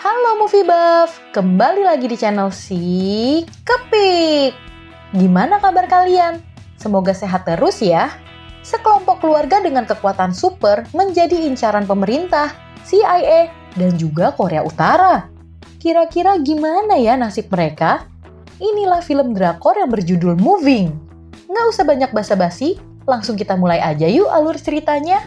Halo Movie Buff, kembali lagi di channel si Kepik. Gimana kabar kalian? Semoga sehat terus ya. Sekelompok keluarga dengan kekuatan super menjadi incaran pemerintah, CIA, dan juga Korea Utara. Kira-kira gimana ya nasib mereka? Inilah film drakor yang berjudul Moving. Nggak usah banyak basa-basi, langsung kita mulai aja yuk alur ceritanya.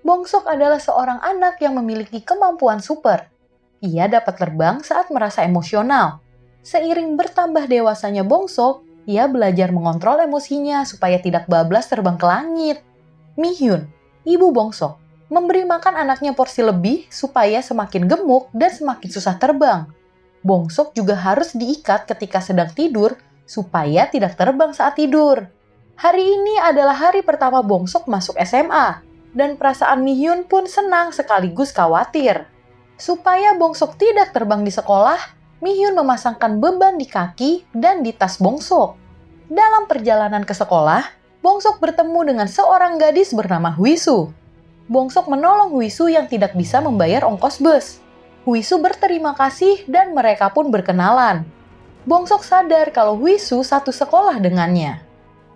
Bongsok adalah seorang anak yang memiliki kemampuan super. Ia dapat terbang saat merasa emosional. Seiring bertambah dewasanya Bongsok, ia belajar mengontrol emosinya supaya tidak bablas terbang ke langit. Mihyun, ibu Bongsok, memberi makan anaknya porsi lebih supaya semakin gemuk dan semakin susah terbang. Bongsok juga harus diikat ketika sedang tidur supaya tidak terbang saat tidur. Hari ini adalah hari pertama Bongsok masuk SMA. Dan perasaan Mihyun pun senang sekaligus khawatir. Supaya Bongsok tidak terbang di sekolah, Mihyun memasangkan beban di kaki dan di tas Bongsok. Dalam perjalanan ke sekolah, Bongsok bertemu dengan seorang gadis bernama Huisu. Bongsok menolong Huisu yang tidak bisa membayar ongkos bus. Huisu berterima kasih dan mereka pun berkenalan. Bongsok sadar kalau Huisu satu sekolah dengannya.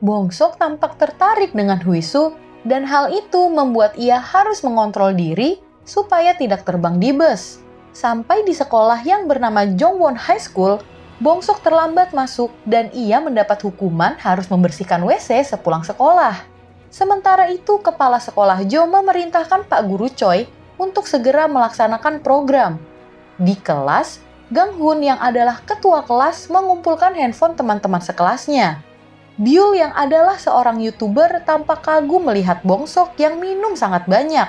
Bongsok tampak tertarik dengan Huisu, dan hal itu membuat ia harus mengontrol diri supaya tidak terbang di bus. Sampai di sekolah yang bernama Jongwon High School, Bongsok terlambat masuk dan ia mendapat hukuman harus membersihkan WC sepulang sekolah. Sementara itu, kepala sekolah Jo memerintahkan Pak Guru Choi untuk segera melaksanakan program. Di kelas, Gang Hun yang adalah ketua kelas mengumpulkan handphone teman-teman sekelasnya. Byul yang adalah seorang YouTuber tampak kagum melihat Bongsok yang minum sangat banyak.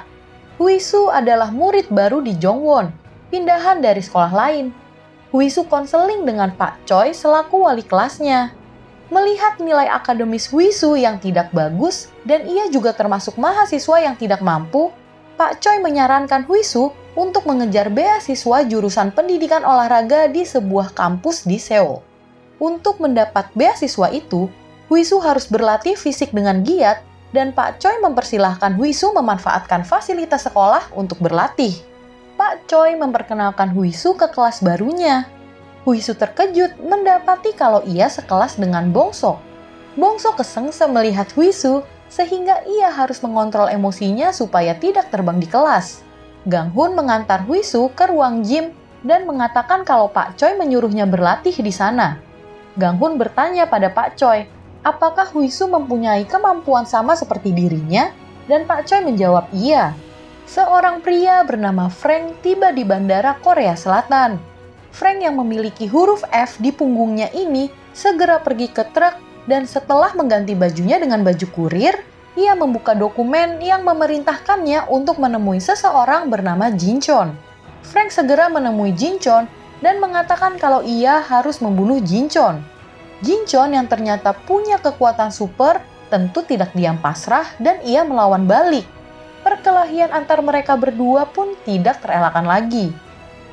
Huisu adalah murid baru di Jongwon, pindahan dari sekolah lain. Huisu konseling dengan Pak Choi selaku wali kelasnya. Melihat nilai akademis Huisu yang tidak bagus dan ia juga termasuk mahasiswa yang tidak mampu, Pak Choi menyarankan Huisu untuk mengejar beasiswa jurusan pendidikan olahraga di sebuah kampus di Seoul. Untuk mendapat beasiswa itu, Huisu harus berlatih fisik dengan giat dan Pak Choi mempersilahkan Huisu memanfaatkan fasilitas sekolah untuk berlatih. Pak Choi memperkenalkan Huisu ke kelas barunya. Huisu terkejut mendapati kalau ia sekelas dengan Bongsok. Bongsok kesengsem melihat Huisu sehingga ia harus mengontrol emosinya supaya tidak terbang di kelas. Gang Hun mengantar Huisu ke ruang gym dan mengatakan kalau Pak Choi menyuruhnya berlatih di sana. Gang Hun bertanya pada Pak Choi, apakah Huisu mempunyai kemampuan sama seperti dirinya? Dan Pak Choi menjawab iya. Seorang pria bernama Frank tiba di bandara Korea Selatan. Frank yang memiliki huruf F di punggungnya ini segera pergi ke truk dan setelah mengganti bajunya dengan baju kurir, ia membuka dokumen yang memerintahkannya untuk menemui seseorang bernama Jinchon. Frank segera menemui Jinchon dan mengatakan kalau ia harus membunuh Jinchon. Jinchon yang ternyata punya kekuatan super tentu tidak diam pasrah dan ia melawan balik. Perkelahian antar mereka berdua pun tidak terelakkan lagi.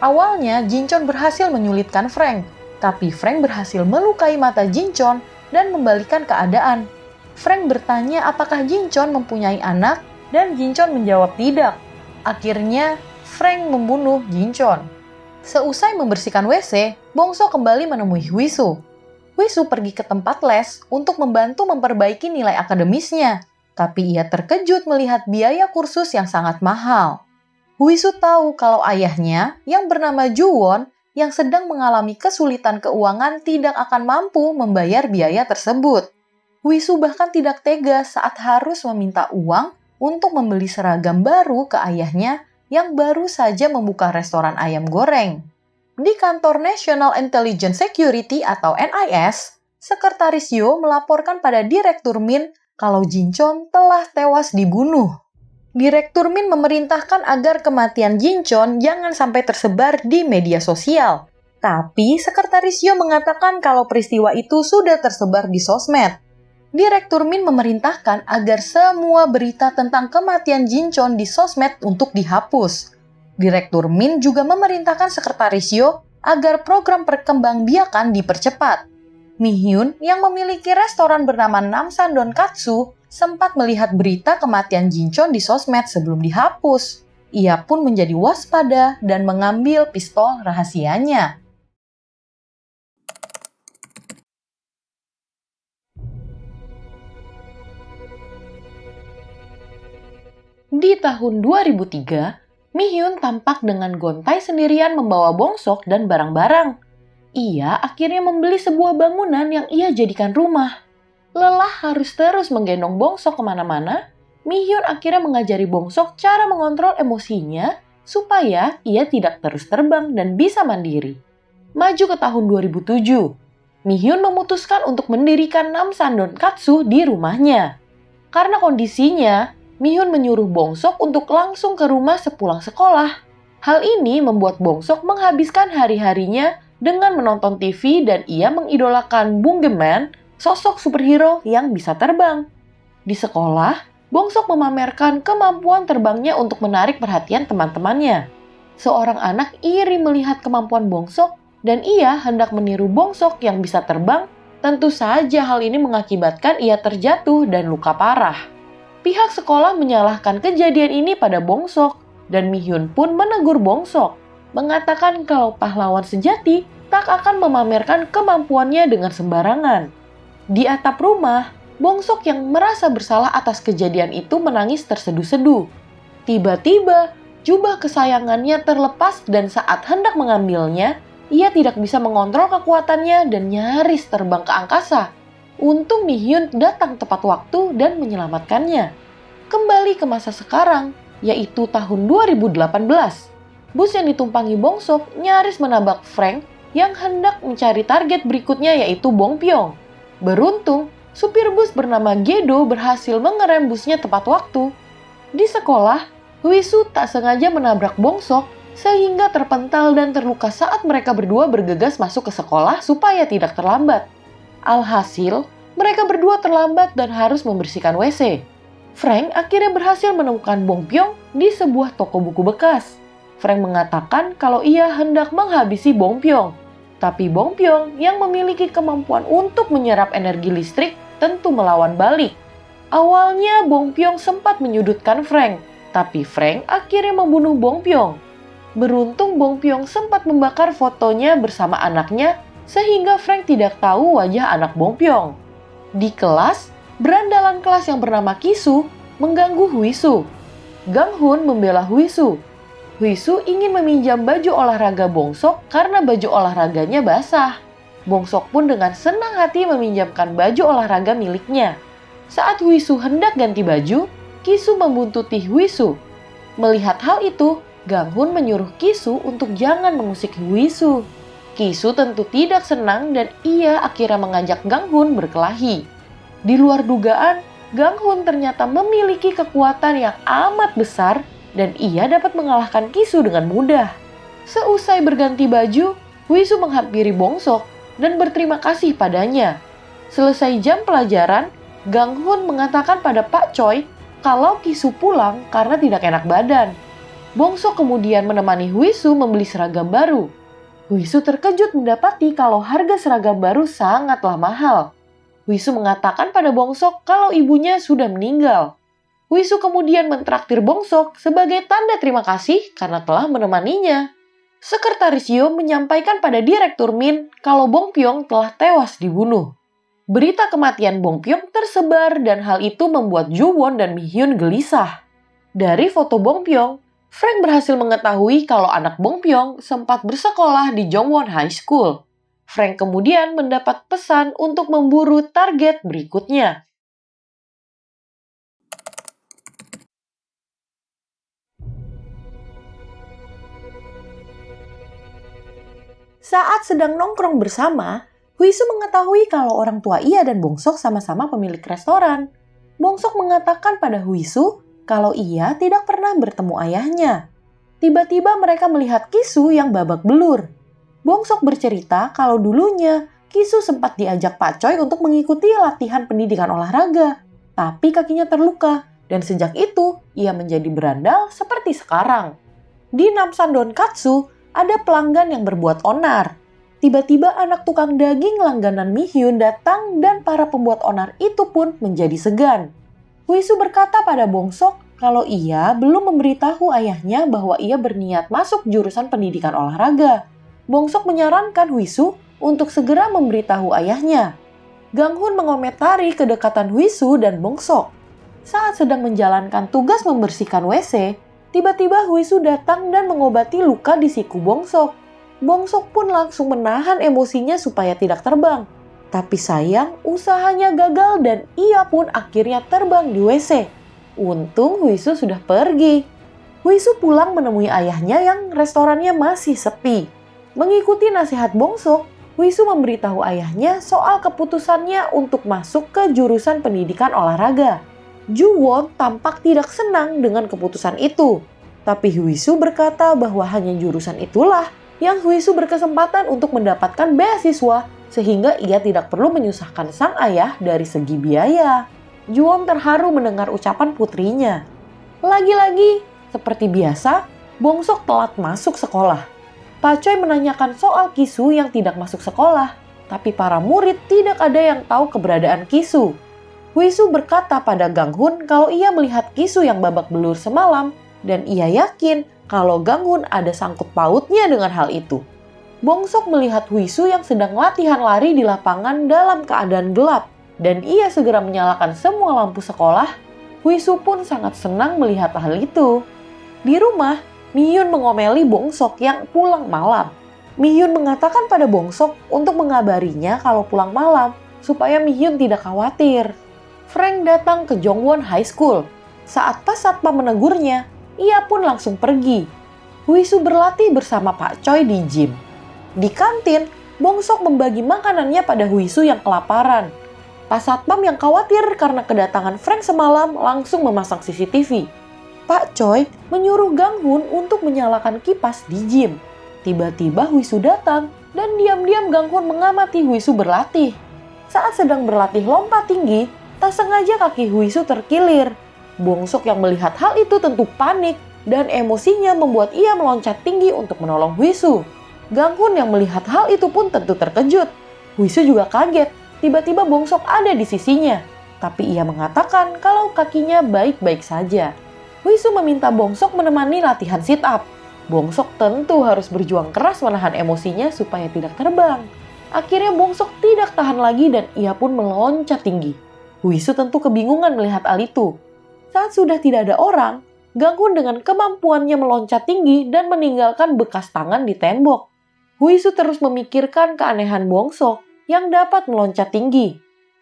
Awalnya Jinchon berhasil menyulitkan Frank, tapi Frank berhasil melukai mata Jinchon dan membalikan keadaan. Frank bertanya apakah Jinchon mempunyai anak dan Jinchon menjawab tidak. Akhirnya Frank membunuh Jinchon. Seusai membersihkan WC, Bongsok kembali menemui Huisu. Huisu pergi ke tempat les untuk membantu memperbaiki nilai akademisnya, tapi ia terkejut melihat biaya kursus yang sangat mahal. Huisu tahu kalau ayahnya, yang bernama Juwon, yang sedang mengalami kesulitan keuangan tidak akan mampu membayar biaya tersebut. Huisu bahkan tidak tega saat harus meminta uang untuk membeli seragam baru ke ayahnya yang baru saja membuka restoran ayam goreng. Di kantor National Intelligence Security atau NIS, Sekretaris Yo melaporkan pada Direktur Min kalau Jinchon telah tewas dibunuh. Direktur Min memerintahkan agar kematian Jinchon jangan sampai tersebar di media sosial. Tapi Sekretaris Yo mengatakan kalau peristiwa itu sudah tersebar di sosmed. Direktur Min memerintahkan agar semua berita tentang kematian Jinchon di sosmed untuk dihapus. Direktur Min juga memerintahkan Sekretaris Yo agar program perkembangbiakan dipercepat. Mi-hyun yang memiliki restoran bernama Namsan Donkatsu sempat melihat berita kematian Jinchon di sosmed sebelum dihapus. Ia pun menjadi waspada dan mengambil pistol rahasianya. Di tahun 2003, Mi-hyun tampak dengan gontai sendirian membawa bongsok dan barang-barang. Ia akhirnya membeli sebuah bangunan yang ia jadikan rumah. Lelah harus terus menggendong bongsok kemana-mana, Mi-hyun akhirnya mengajari bongsok cara mengontrol emosinya supaya ia tidak terus terbang dan bisa mandiri. Maju ke tahun 2007, Mi-hyun memutuskan untuk mendirikan Namsan Donkatsu di rumahnya. Karena kondisinya, Mi-hyun menyuruh bongsok untuk langsung ke rumah sepulang sekolah. Hal ini membuat bongsok menghabiskan hari-harinya dengan menonton TV dan ia mengidolakan Bungeman, sosok superhero yang bisa terbang. Di sekolah, bongsok memamerkan kemampuan terbangnya untuk menarik perhatian teman-temannya. Seorang anak iri melihat kemampuan bongsok dan ia hendak meniru bongsok yang bisa terbang. Tentu saja hal ini mengakibatkan ia terjatuh dan luka parah. Pihak sekolah menyalahkan kejadian ini pada bongsok dan Mi-hyun pun menegur bongsok, mengatakan kalau pahlawan sejati tak akan memamerkan kemampuannya dengan sembarangan. Di atap rumah, bongsok yang merasa bersalah atas kejadian itu menangis terseduh-seduh. Tiba-tiba, jubah kesayangannya terlepas dan saat hendak mengambilnya, ia tidak bisa mengontrol kekuatannya dan nyaris terbang ke angkasa. Untung Mi-hyun datang tepat waktu dan menyelamatkannya. Kembali ke masa sekarang, yaitu tahun 2018. Bus yang ditumpangi bongsok nyaris menabrak Frank yang hendak mencari target berikutnya yaitu Bongpyong. Beruntung, supir bus bernama Gedo berhasil mengerem busnya tepat waktu. Di sekolah, Huisu tak sengaja menabrak bongsok sehingga terpental dan terluka saat mereka berdua bergegas masuk ke sekolah supaya tidak terlambat. Alhasil, mereka berdua terlambat dan harus membersihkan WC. Frank akhirnya berhasil menemukan Bongpyong di sebuah toko buku bekas. Frank mengatakan kalau ia hendak menghabisi Bongpyong. Tapi Bongpyong yang memiliki kemampuan untuk menyerap energi listrik tentu melawan balik. Awalnya Bongpyong sempat menyudutkan Frank, tapi Frank akhirnya membunuh Bongpyong. Beruntung Bongpyong sempat membakar fotonya bersama anaknya sehingga Frank tidak tahu wajah anak Bongpyong. Di kelas, berandalan kelas yang bernama Kisu mengganggu Huisu. Ganghun membela Huisu. Huisu ingin meminjam baju olahraga bongsok karena baju olahraganya basah. Bongsok pun dengan senang hati meminjamkan baju olahraga miliknya. Saat Huisu hendak ganti baju, Kisu membuntuti Huisu. Melihat hal itu, Ganghun menyuruh Kisu untuk jangan mengusik Huisu. Kisu tentu tidak senang dan ia akhirnya mengajak Ganghun berkelahi. Di luar dugaan, Ganghun ternyata memiliki kekuatan yang amat besar dan ia dapat mengalahkan Kisu dengan mudah. Seusai berganti baju, Huisu menghampiri bongsok dan berterima kasih padanya. Selesai jam pelajaran, Ganghun mengatakan pada Pak Choi kalau Kisu pulang karena tidak enak badan. Bongsok kemudian menemani Huisu membeli seragam baru. Huisu terkejut mendapati kalau harga seragam baru sangatlah mahal. Huisu mengatakan pada bongsok kalau ibunya sudah meninggal. Huisu kemudian mentraktir bongsok sebagai tanda terima kasih karena telah menemaninya. Sekretaris Yo menyampaikan pada Direktur Min kalau Bongpyong telah tewas dibunuh. Berita kematian Bongpyong tersebar dan hal itu membuat Ju-won dan Mi-hyun gelisah. Dari foto Bongpyong, Frank berhasil mengetahui kalau anak Bongpyong sempat bersekolah di Jongwon High School. Frank kemudian mendapat pesan untuk memburu target berikutnya. Saat sedang nongkrong bersama, Huisu mengetahui kalau orang tua ia dan Bongsok sama-sama pemilik restoran. Bongsok mengatakan pada Huisu kalau ia tidak pernah bertemu ayahnya. Tiba-tiba mereka melihat Kisu yang babak belur. Bongsok bercerita kalau dulunya Kisu sempat diajak Pak Choi untuk mengikuti latihan pendidikan olahraga, tapi kakinya terluka dan sejak itu ia menjadi berandal seperti sekarang. Di Namsan Donkatsu ada pelanggan yang berbuat onar. Tiba-tiba anak tukang daging langganan Mi-hyun datang dan para pembuat onar itu pun menjadi segan. Huisu berkata pada Bongsok kalau ia belum memberitahu ayahnya bahwa ia berniat masuk jurusan pendidikan olahraga. Bongsok menyarankan Huisu untuk segera memberitahu ayahnya. Ganghun mengomentari kedekatan Huisu dan Bongsok. Saat sedang menjalankan tugas membersihkan WC, tiba-tiba Huisu datang dan mengobati luka di siku Bongsok. Bongsok pun langsung menahan emosinya supaya tidak terbang. Tapi sayang, usahanya gagal dan ia pun akhirnya terbang di WC. Untung Huisu sudah pergi. Huisu pulang menemui ayahnya yang restorannya masih sepi. Mengikuti nasihat Bongsok, Huisu memberitahu ayahnya soal keputusannya untuk masuk ke jurusan pendidikan olahraga. Ju-won tampak tidak senang dengan keputusan itu. Tapi Huisu berkata bahwa hanya jurusan itulah yang Huisu berkesempatan untuk mendapatkan beasiswa sehingga ia tidak perlu menyusahkan sang ayah dari segi biaya. Ju-won terharu mendengar ucapan putrinya. Lagi-lagi, seperti biasa, Bongsok telat masuk sekolah. Pak Choi menanyakan soal Kisu yang tidak masuk sekolah, tapi para murid tidak ada yang tahu keberadaan Kisu. Huisu berkata pada Ganghun kalau ia melihat Kisu yang babak belur semalam dan ia yakin kalau Ganghun ada sangkut pautnya dengan hal itu. Bongsok melihat Huisu yang sedang latihan lari di lapangan dalam keadaan gelap dan ia segera menyalakan semua lampu sekolah. Huisu pun sangat senang melihat hal itu. Di rumah, Mi-hyun mengomeli Bongsok yang pulang malam. Mi-hyun mengatakan pada Bongsok untuk mengabarinya kalau pulang malam supaya Mi-hyun tidak khawatir. Frank datang ke Jongwon High School. Saat pas satpam menegurnya, ia pun langsung pergi. Huisu berlatih bersama Pak Choi di gym. Di kantin, Bongsok membagi makanannya pada Huisu yang kelaparan. Pas satpam yang khawatir karena kedatangan Frank semalam langsung memasang CCTV. Pak Choi menyuruh Ganghun untuk menyalakan kipas di gym. Tiba-tiba Huisu datang dan diam-diam Ganghun mengamati Huisu berlatih. Saat sedang berlatih lompat tinggi, tak sengaja kaki Huisu terkilir. Bongsok yang melihat hal itu tentu panik dan emosinya membuat ia meloncat tinggi untuk menolong Huisu. Ganghun yang melihat hal itu pun tentu terkejut. Huisu juga kaget, tiba-tiba Bongsok ada di sisinya. Tapi ia mengatakan kalau kakinya baik-baik saja. Huisu meminta Bongsok menemani latihan sit-up. Bongsok tentu harus berjuang keras menahan emosinya supaya tidak terbang. Akhirnya Bongsok tidak tahan lagi dan ia pun meloncat tinggi. Huisu tentu kebingungan melihat hal itu. Saat sudah tidak ada orang, Ganghun dengan kemampuannya meloncat tinggi dan meninggalkan bekas tangan di tembok. Huisu terus memikirkan keanehan Bongsok yang dapat meloncat tinggi.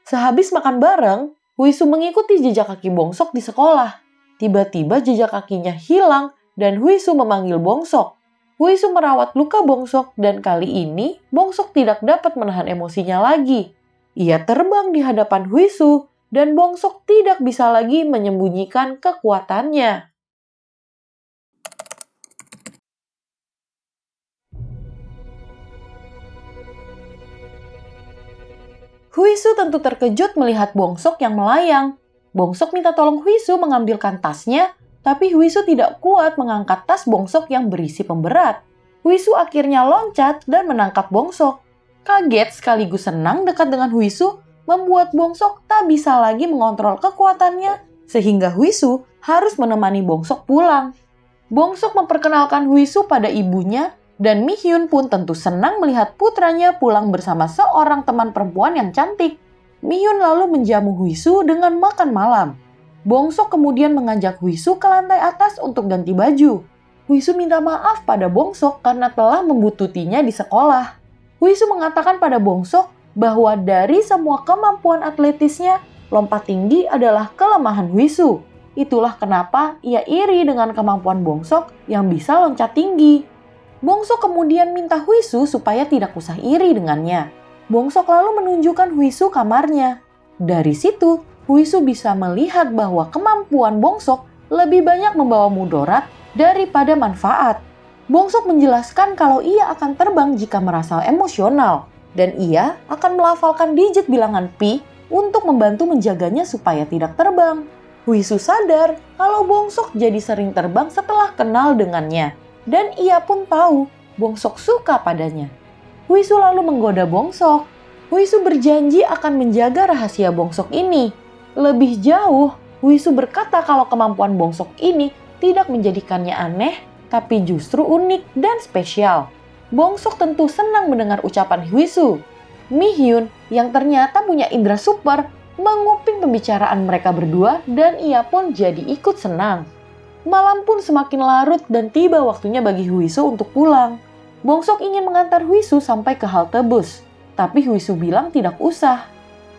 Sehabis makan bareng, Huisu mengikuti jejak kaki Bongsok di sekolah. Tiba-tiba jejak kakinya hilang dan Huisu memanggil Bongsok. Huisu merawat luka Bongsok dan kali ini Bongsok tidak dapat menahan emosinya lagi. Ia terbang di hadapan Huisu dan Bongsok tidak bisa lagi menyembunyikan kekuatannya. Huisu tentu terkejut melihat Bongsok yang melayang. Bongsok minta tolong Huisu mengambilkan tasnya, tapi Huisu tidak kuat mengangkat tas Bongsok yang berisi pemberat. Huisu akhirnya loncat dan menangkap Bongsok. Kaget sekaligus senang dekat dengan Huisu membuat Bongsok tak bisa lagi mengontrol kekuatannya, sehingga Huisu harus menemani Bongsok pulang. Bongsok memperkenalkan Huisu pada ibunya, dan Mi-hyun pun tentu senang melihat putranya pulang bersama seorang teman perempuan yang cantik. Mi-hyun lalu menjamu Huisu dengan makan malam. Bongsok kemudian mengajak Huisu ke lantai atas untuk ganti baju. Huisu minta maaf pada Bongsok karena telah membututinya di sekolah. Huisu mengatakan pada Bongsok bahwa dari semua kemampuan atletisnya, lompat tinggi adalah kelemahan Huisu. Itulah kenapa ia iri dengan kemampuan Bongsok yang bisa loncat tinggi. Bongsok kemudian minta Huisu supaya tidak usah iri dengannya. Bongsok lalu menunjukkan Huisu kamarnya. Dari situ, Huisu bisa melihat bahwa kemampuan Bongsok lebih banyak membawa mudarat daripada manfaat. Bongsok menjelaskan kalau ia akan terbang jika merasa emosional, dan ia akan melafalkan digit bilangan pi untuk membantu menjaganya supaya tidak terbang. Huisu sadar kalau Bongsok jadi sering terbang setelah kenal dengannya, dan ia pun tahu Bongsok suka padanya. Huisu lalu menggoda Bongsok. Huisu berjanji akan menjaga rahasia Bongsok ini. Lebih jauh, Huisu berkata kalau kemampuan Bongsok ini tidak menjadikannya aneh, tapi justru unik dan spesial. Bongsok tentu senang mendengar ucapan Huisu. Mi-hyun yang ternyata punya indera super menguping pembicaraan mereka berdua dan ia pun jadi ikut senang. Malam pun semakin larut dan tiba waktunya bagi Huisu untuk pulang. Bongsok ingin mengantar Huisu sampai ke halte bus, tapi Huisu bilang tidak usah.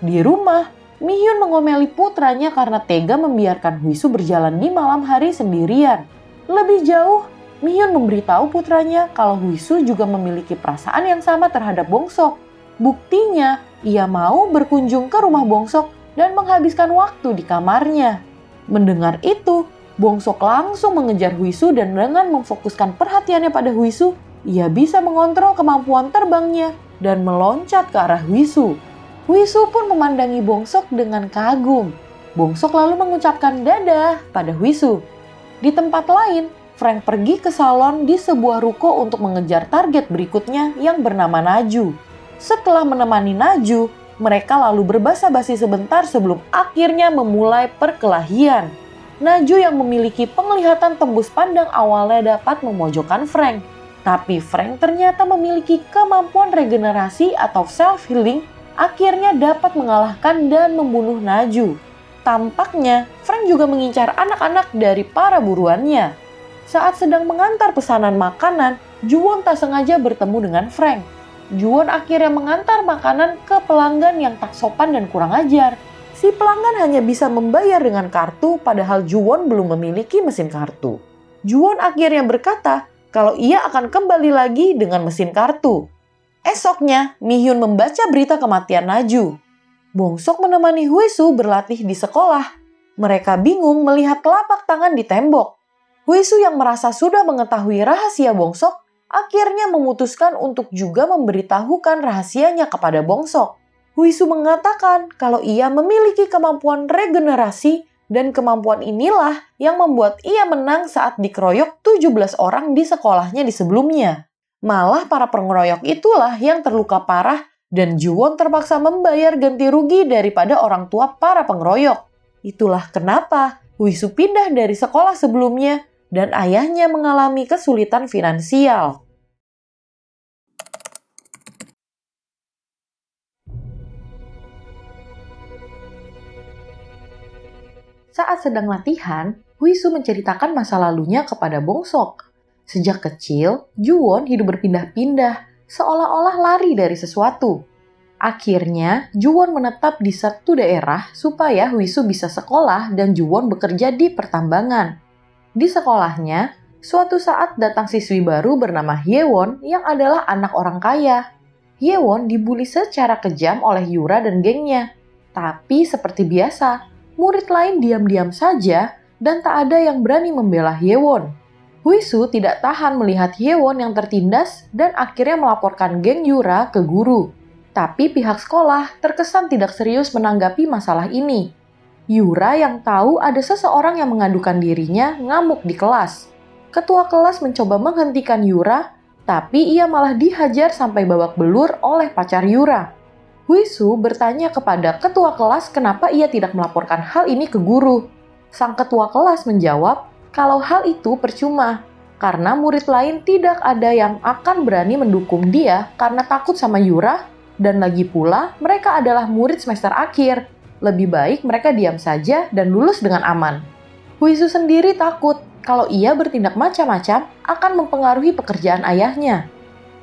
Di rumah, Mi-hyun mengomeli putranya karena tega membiarkan Huisu berjalan di malam hari sendirian. Lebih jauh, Mi-hyun memberitahu putranya kalau Huisu juga memiliki perasaan yang sama terhadap Bongsok. Buktinya, ia mau berkunjung ke rumah Bongsok dan menghabiskan waktu di kamarnya. Mendengar itu, Bongsok langsung mengejar Huisu dan dengan memfokuskan perhatiannya pada Huisu, ia bisa mengontrol kemampuan terbangnya dan meloncat ke arah Huisu. Huisu pun memandangi Bongsok dengan kagum. Bongsok lalu mengucapkan dadah pada Huisu. Di tempat lain, Frank pergi ke salon di sebuah ruko untuk mengejar target berikutnya yang bernama Naju. Setelah menemani Naju, mereka lalu berbasa-basi sebentar sebelum akhirnya memulai perkelahian. Naju yang memiliki penglihatan tembus pandang awalnya dapat memojokkan Frank. Tapi Frank ternyata memiliki kemampuan regenerasi atau self-healing, akhirnya dapat mengalahkan dan membunuh Naju. Tampaknya, Frank juga mengincar anak-anak dari para buruannya. Saat sedang mengantar pesanan makanan, Juwon tak sengaja bertemu dengan Frank. Juwon akhirnya mengantar makanan ke pelanggan yang tak sopan dan kurang ajar. Si pelanggan hanya bisa membayar dengan kartu, padahal Juwon belum memiliki mesin kartu. Juwon akhirnya berkata kalau ia akan kembali lagi dengan mesin kartu. Esoknya, Mi-hyun membaca berita kematian Naju. Bongsok menemani Huisu berlatih di sekolah. Mereka bingung melihat telapak tangan di tembok. Huisu yang merasa sudah mengetahui rahasia Bongsok, akhirnya memutuskan untuk juga memberitahukan rahasianya kepada Bongsok. Huisu mengatakan kalau ia memiliki kemampuan regenerasi dan kemampuan inilah yang membuat ia menang saat dikeroyok 17 orang di sekolahnya di sebelumnya. Malah para pengeroyok itulah yang terluka parah dan Juwon terpaksa membayar ganti rugi daripada orang tua para pengeroyok. Itulah kenapa Huisu pindah dari sekolah sebelumnya dan ayahnya mengalami kesulitan finansial. Saat sedang latihan, Huisu menceritakan masa lalunya kepada Bongsok. Sejak kecil, Juwon hidup berpindah-pindah, seolah-olah lari dari sesuatu. Akhirnya, Juwon menetap di satu daerah supaya Huisu bisa sekolah dan Juwon bekerja di pertambangan. Di sekolahnya, suatu saat datang siswi baru bernama Hyewon yang adalah anak orang kaya. Hyewon dibully secara kejam oleh Yura dan gengnya. Tapi seperti biasa, murid lain diam-diam saja dan tak ada yang berani membela Hyewon. Huisu tidak tahan melihat Hyewon yang tertindas dan akhirnya melaporkan geng Yura ke guru. Tapi pihak sekolah terkesan tidak serius menanggapi masalah ini. Yura yang tahu ada seseorang yang mengadukan dirinya ngamuk di kelas. Ketua kelas mencoba menghentikan Yura, tapi ia malah dihajar sampai babak belur oleh pacar Yura. Huisu bertanya kepada ketua kelas kenapa ia tidak melaporkan hal ini ke guru. Sang ketua kelas menjawab kalau hal itu percuma, karena murid lain tidak ada yang akan berani mendukung dia karena takut sama Yura, dan lagi pula mereka adalah murid semester akhir. Lebih baik mereka diam saja dan lulus dengan aman. Huisu sendiri takut kalau ia bertindak macam-macam akan mempengaruhi pekerjaan ayahnya.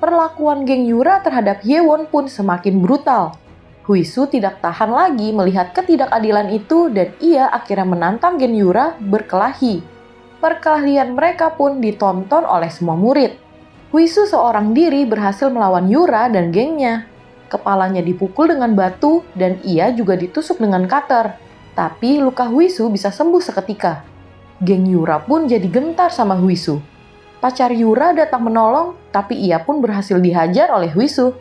Perlakuan geng Yura terhadap Hyewon pun semakin brutal. Huisu tidak tahan lagi melihat ketidakadilan itu dan ia akhirnya menantang geng Yura berkelahi. Perkelahian mereka pun ditonton oleh semua murid. Huisu seorang diri berhasil melawan Yura dan gengnya. Kepalanya dipukul dengan batu dan ia juga ditusuk dengan cutter. Tapi luka Huisu bisa sembuh seketika. Geng Yura pun jadi gentar sama Huisu. Pacar Yura datang menolong, tapi ia pun berhasil dihajar oleh Huisu.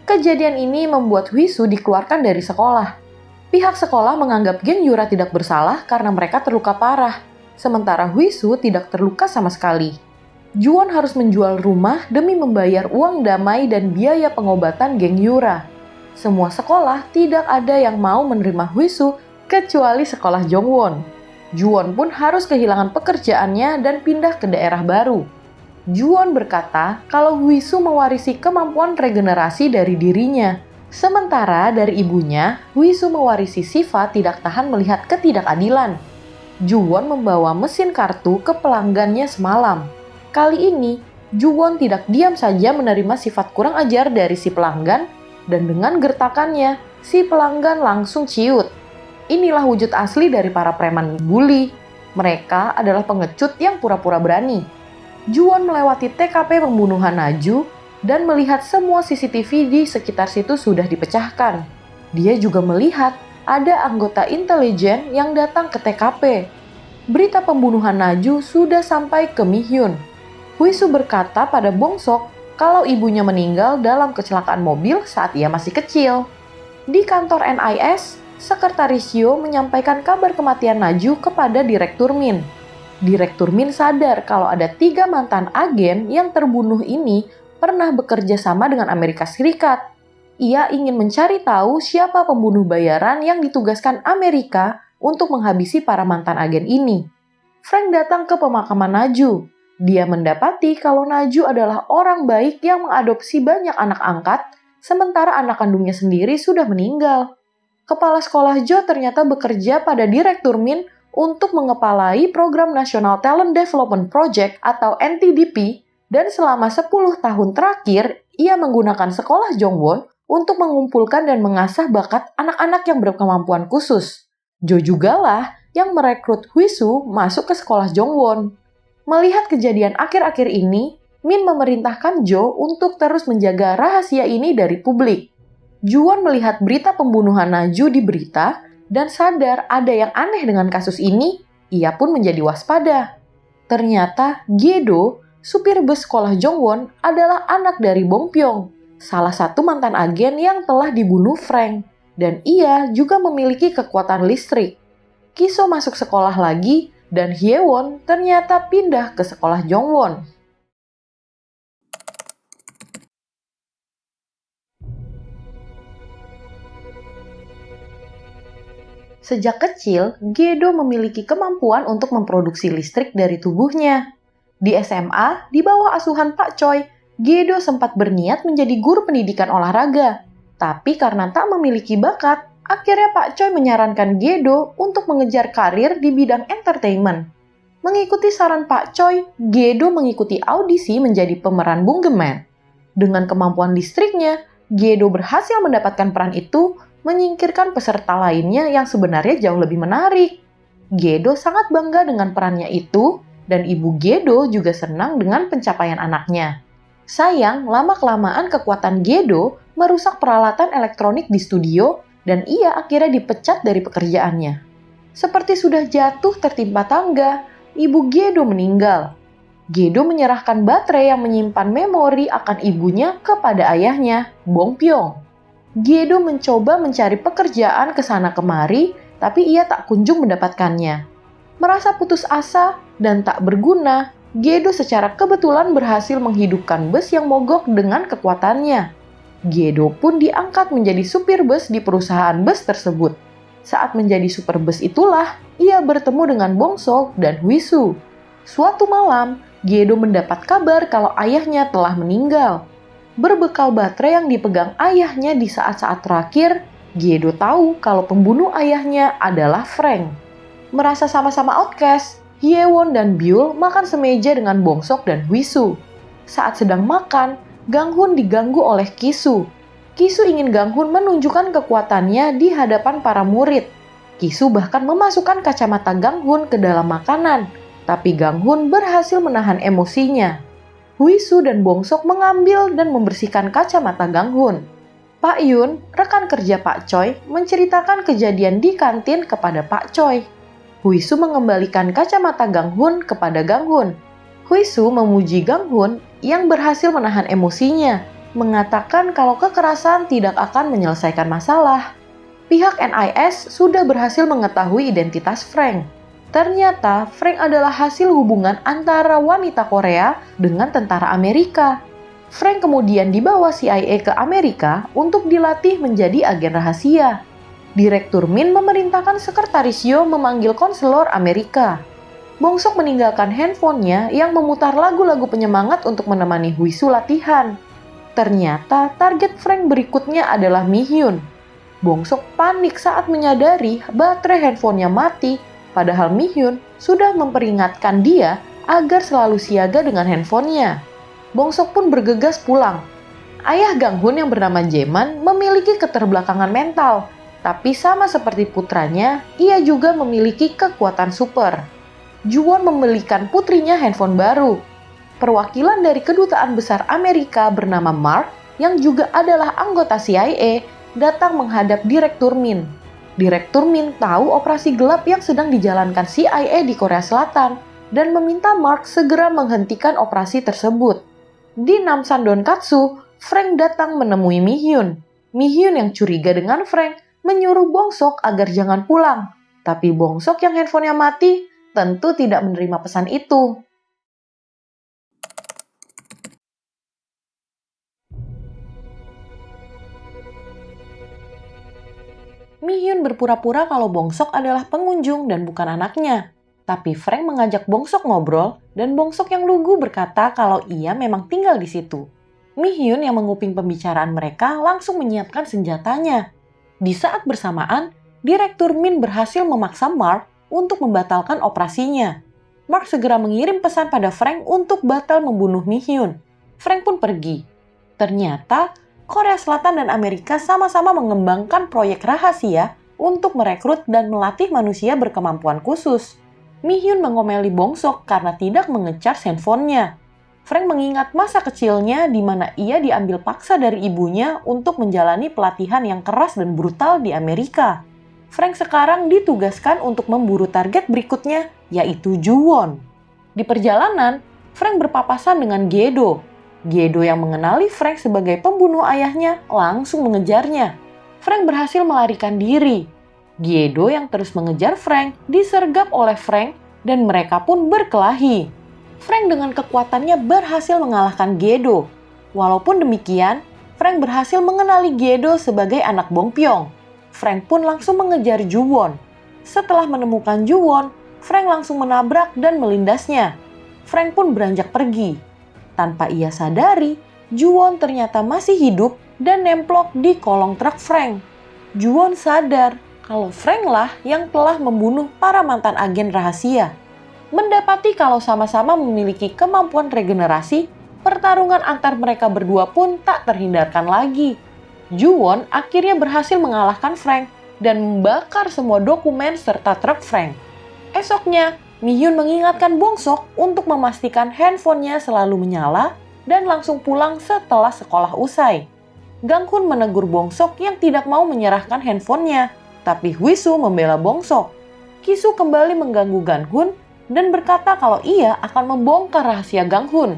Kejadian ini membuat Huisu dikeluarkan dari sekolah. Pihak sekolah menganggap geng Yura tidak bersalah karena mereka terluka parah, sementara Huisu tidak terluka sama sekali. Juwon harus menjual rumah demi membayar uang damai dan biaya pengobatan geng Yura. Semua sekolah tidak ada yang mau menerima Huisu kecuali sekolah Jongwon. Juwon pun harus kehilangan pekerjaannya dan pindah ke daerah baru. Juwon berkata kalau Huisu mewarisi kemampuan regenerasi dari dirinya. Sementara dari ibunya, Huisu mewarisi sifat tidak tahan melihat ketidakadilan. Juwon membawa mesin kartu ke pelanggannya semalam. Kali ini, Juwon tidak diam saja menerima sifat kurang ajar dari si pelanggan, dan dengan gertakannya, si pelanggan langsung ciut. Inilah wujud asli dari para preman bully. Mereka adalah pengecut yang pura-pura berani. Juwon melewati TKP pembunuhan Naju dan melihat semua CCTV di sekitar situ sudah dipecahkan. Dia juga melihat ada anggota intelijen yang datang ke TKP. Berita pembunuhan Naju sudah sampai ke Mi-hyun. Huisu berkata pada Bongsok kalau ibunya meninggal dalam kecelakaan mobil saat ia masih kecil. Di kantor NIS, Sekretaris Yo menyampaikan kabar kematian Naju kepada Direktur Min. Direktur Min sadar kalau ada 3 mantan agen yang terbunuh ini pernah bekerja sama dengan Amerika Serikat. Ia ingin mencari tahu siapa pembunuh bayaran yang ditugaskan Amerika untuk menghabisi para mantan agen ini. Frank datang ke pemakaman Naju. Dia mendapati kalau Naju adalah orang baik yang mengadopsi banyak anak angkat, sementara anak kandungnya sendiri sudah meninggal. Kepala sekolah Jo ternyata bekerja pada Direktur Min untuk mengepalai Program National Talent Development Project atau NTDP, dan selama 10 tahun terakhir, ia menggunakan sekolah Jongwon untuk mengumpulkan dan mengasah bakat anak-anak yang berkemampuan khusus. Jo jugalah yang merekrut Huisu masuk ke sekolah Jongwon. Melihat kejadian akhir-akhir ini, Min memerintahkan Jo untuk terus menjaga rahasia ini dari publik. Juwon melihat berita pembunuhan Naju di berita dan sadar ada yang aneh dengan kasus ini, ia pun menjadi waspada. Ternyata Gedo, supir bus sekolah Jongwon, adalah anak dari Bong Pyong, salah satu mantan agen yang telah dibunuh Frank, dan ia juga memiliki kekuatan listrik. Kiso masuk sekolah lagi, dan Hyewon ternyata pindah ke sekolah Jongwon. Sejak kecil, Gedo memiliki kemampuan untuk memproduksi listrik dari tubuhnya. Di SMA, di bawah asuhan Pak Choi, Gedo sempat berniat menjadi guru pendidikan olahraga. Tapi karena tak memiliki bakat, akhirnya Pak Choi menyarankan Gedo untuk mengejar karir di bidang entertainment. Mengikuti saran Pak Choi, Gedo mengikuti audisi menjadi pemeran Bungeman. Dengan kemampuan listriknya, Gedo berhasil mendapatkan peran itu, menyingkirkan peserta lainnya yang sebenarnya jauh lebih menarik. Gedo sangat bangga dengan perannya itu, dan ibu Gedo juga senang dengan pencapaian anaknya. Sayang, lama-kelamaan kekuatan Gedo merusak peralatan elektronik di studio, dan ia akhirnya dipecat dari pekerjaannya. Seperti sudah jatuh tertimpa tangga, ibu Gedo meninggal. Gedo menyerahkan baterai yang menyimpan memori akan ibunya kepada ayahnya, Bong Pyong. Gedo mencoba mencari pekerjaan ke sana kemari, tapi ia tak kunjung mendapatkannya. Merasa putus asa dan tak berguna, Gedo secara kebetulan berhasil menghidupkan bus yang mogok dengan kekuatannya. Gedo pun diangkat menjadi supir bus di perusahaan bus tersebut. Saat menjadi supir bus itulah, ia bertemu dengan Bongso dan Huisu. Suatu malam, Gedo mendapat kabar kalau ayahnya telah meninggal. Berbekal baterai yang dipegang ayahnya di saat-saat terakhir, Gedo tahu kalau pembunuh ayahnya adalah Frank. Merasa sama-sama outcast, Hyewon dan Byul makan semeja dengan Bongsok dan Huisu. Saat sedang makan, Ganghun diganggu oleh Kisu. Kisu ingin Ganghun menunjukkan kekuatannya di hadapan para murid. Kisu bahkan memasukkan kacamata Ganghun ke dalam makanan, tapi Ganghun berhasil menahan emosinya. Huisu dan Bongsok mengambil dan membersihkan kacamata Ganghun. Pak Yun, rekan kerja Pak Choi, menceritakan kejadian di kantin kepada Pak Choi. Huisu mengembalikan kacamata Ganghun kepada Ganghun. Huisu memuji Ganghun yang berhasil menahan emosinya, mengatakan kalau kekerasan tidak akan menyelesaikan masalah. Pihak NIS sudah berhasil mengetahui identitas Frank. Ternyata Frank adalah hasil hubungan antara wanita Korea dengan tentara Amerika. Frank kemudian dibawa CIA ke Amerika untuk dilatih menjadi agen rahasia. Direktur Min memerintahkan sekretaris Yo memanggil konselor Amerika. Bongsok meninggalkan handphonenya yang memutar lagu-lagu penyemangat untuk menemani Huisu latihan. Ternyata target Frank berikutnya adalah Mi-hyun. Bongsok panik saat menyadari baterai handphonenya mati, padahal Mi-hyun sudah memperingatkan dia agar selalu siaga dengan handphonenya. Bongsok pun bergegas pulang. Ayah Gang-hun yang bernama Jaeman memiliki keterbelakangan mental, tapi sama seperti putranya, ia juga memiliki kekuatan super. Ju-won membelikan putrinya handphone baru. Perwakilan dari Kedutaan Besar Amerika bernama Mark, yang juga adalah anggota CIA, datang menghadap Direktur Min. Direktur Min tahu operasi gelap yang sedang dijalankan CIA di Korea Selatan dan meminta Mark segera menghentikan operasi tersebut. Di Namsan Donkatsu, Frank datang menemui Mi-hyun. Mi-hyun yang curiga dengan Frank menyuruh Bongsok agar jangan pulang. Tapi Bongsok yang handphonenya mati tentu tidak menerima pesan itu. Mi-hyun berpura-pura kalau Bongsok adalah pengunjung dan bukan anaknya. Tapi Frank mengajak Bongsok ngobrol dan Bongsok yang lugu berkata kalau ia memang tinggal di situ. Mi-hyun yang menguping pembicaraan mereka langsung menyiapkan senjatanya. Di saat bersamaan, Direktur Min berhasil memaksa Mark untuk membatalkan operasinya. Mark segera mengirim pesan pada Frank untuk batal membunuh Mi-hyun. Frank pun pergi. Ternyata, Korea Selatan dan Amerika sama-sama mengembangkan proyek rahasia untuk merekrut dan melatih manusia berkemampuan khusus. Mi-hyun mengomeli Bongsok karena tidak mengecas handphonenya. Frank mengingat masa kecilnya di mana ia diambil paksa dari ibunya untuk menjalani pelatihan yang keras dan brutal di Amerika. Frank sekarang ditugaskan untuk memburu target berikutnya, yaitu Ju-won. Di perjalanan, Frank berpapasan dengan Gedo. Gedo yang mengenali Frank sebagai pembunuh ayahnya langsung mengejarnya. Frank berhasil melarikan diri. Gedo yang terus mengejar Frank disergap oleh Frank dan mereka pun berkelahi. Frank dengan kekuatannya berhasil mengalahkan Gedo. Walaupun demikian, Frank berhasil mengenali Gedo sebagai anak Bong Pyong. Frank pun langsung mengejar Ju-won. Setelah menemukan Ju-won, Frank langsung menabrak dan melindasnya. Frank pun beranjak pergi. Tanpa ia sadari, Ju-won ternyata masih hidup dan nemplok di kolong truk Frank. Ju-won sadar kalau Frank lah yang telah membunuh para mantan agen rahasia. Mendapati kalau sama-sama memiliki kemampuan regenerasi, pertarungan antar mereka berdua pun tak terhindarkan lagi. Ju-won akhirnya berhasil mengalahkan Frank dan membakar semua dokumen serta truk Frank. Esoknya, Mi-hyun mengingatkan Bongsok untuk memastikan handphonenya selalu menyala dan langsung pulang setelah sekolah usai. Gang-hun menegur Bongsok yang tidak mau menyerahkan handphonenya, tapi Huisu membela Bongsok. Kisu kembali mengganggu Gang-hun dan berkata kalau ia akan membongkar rahasia Gang-hun.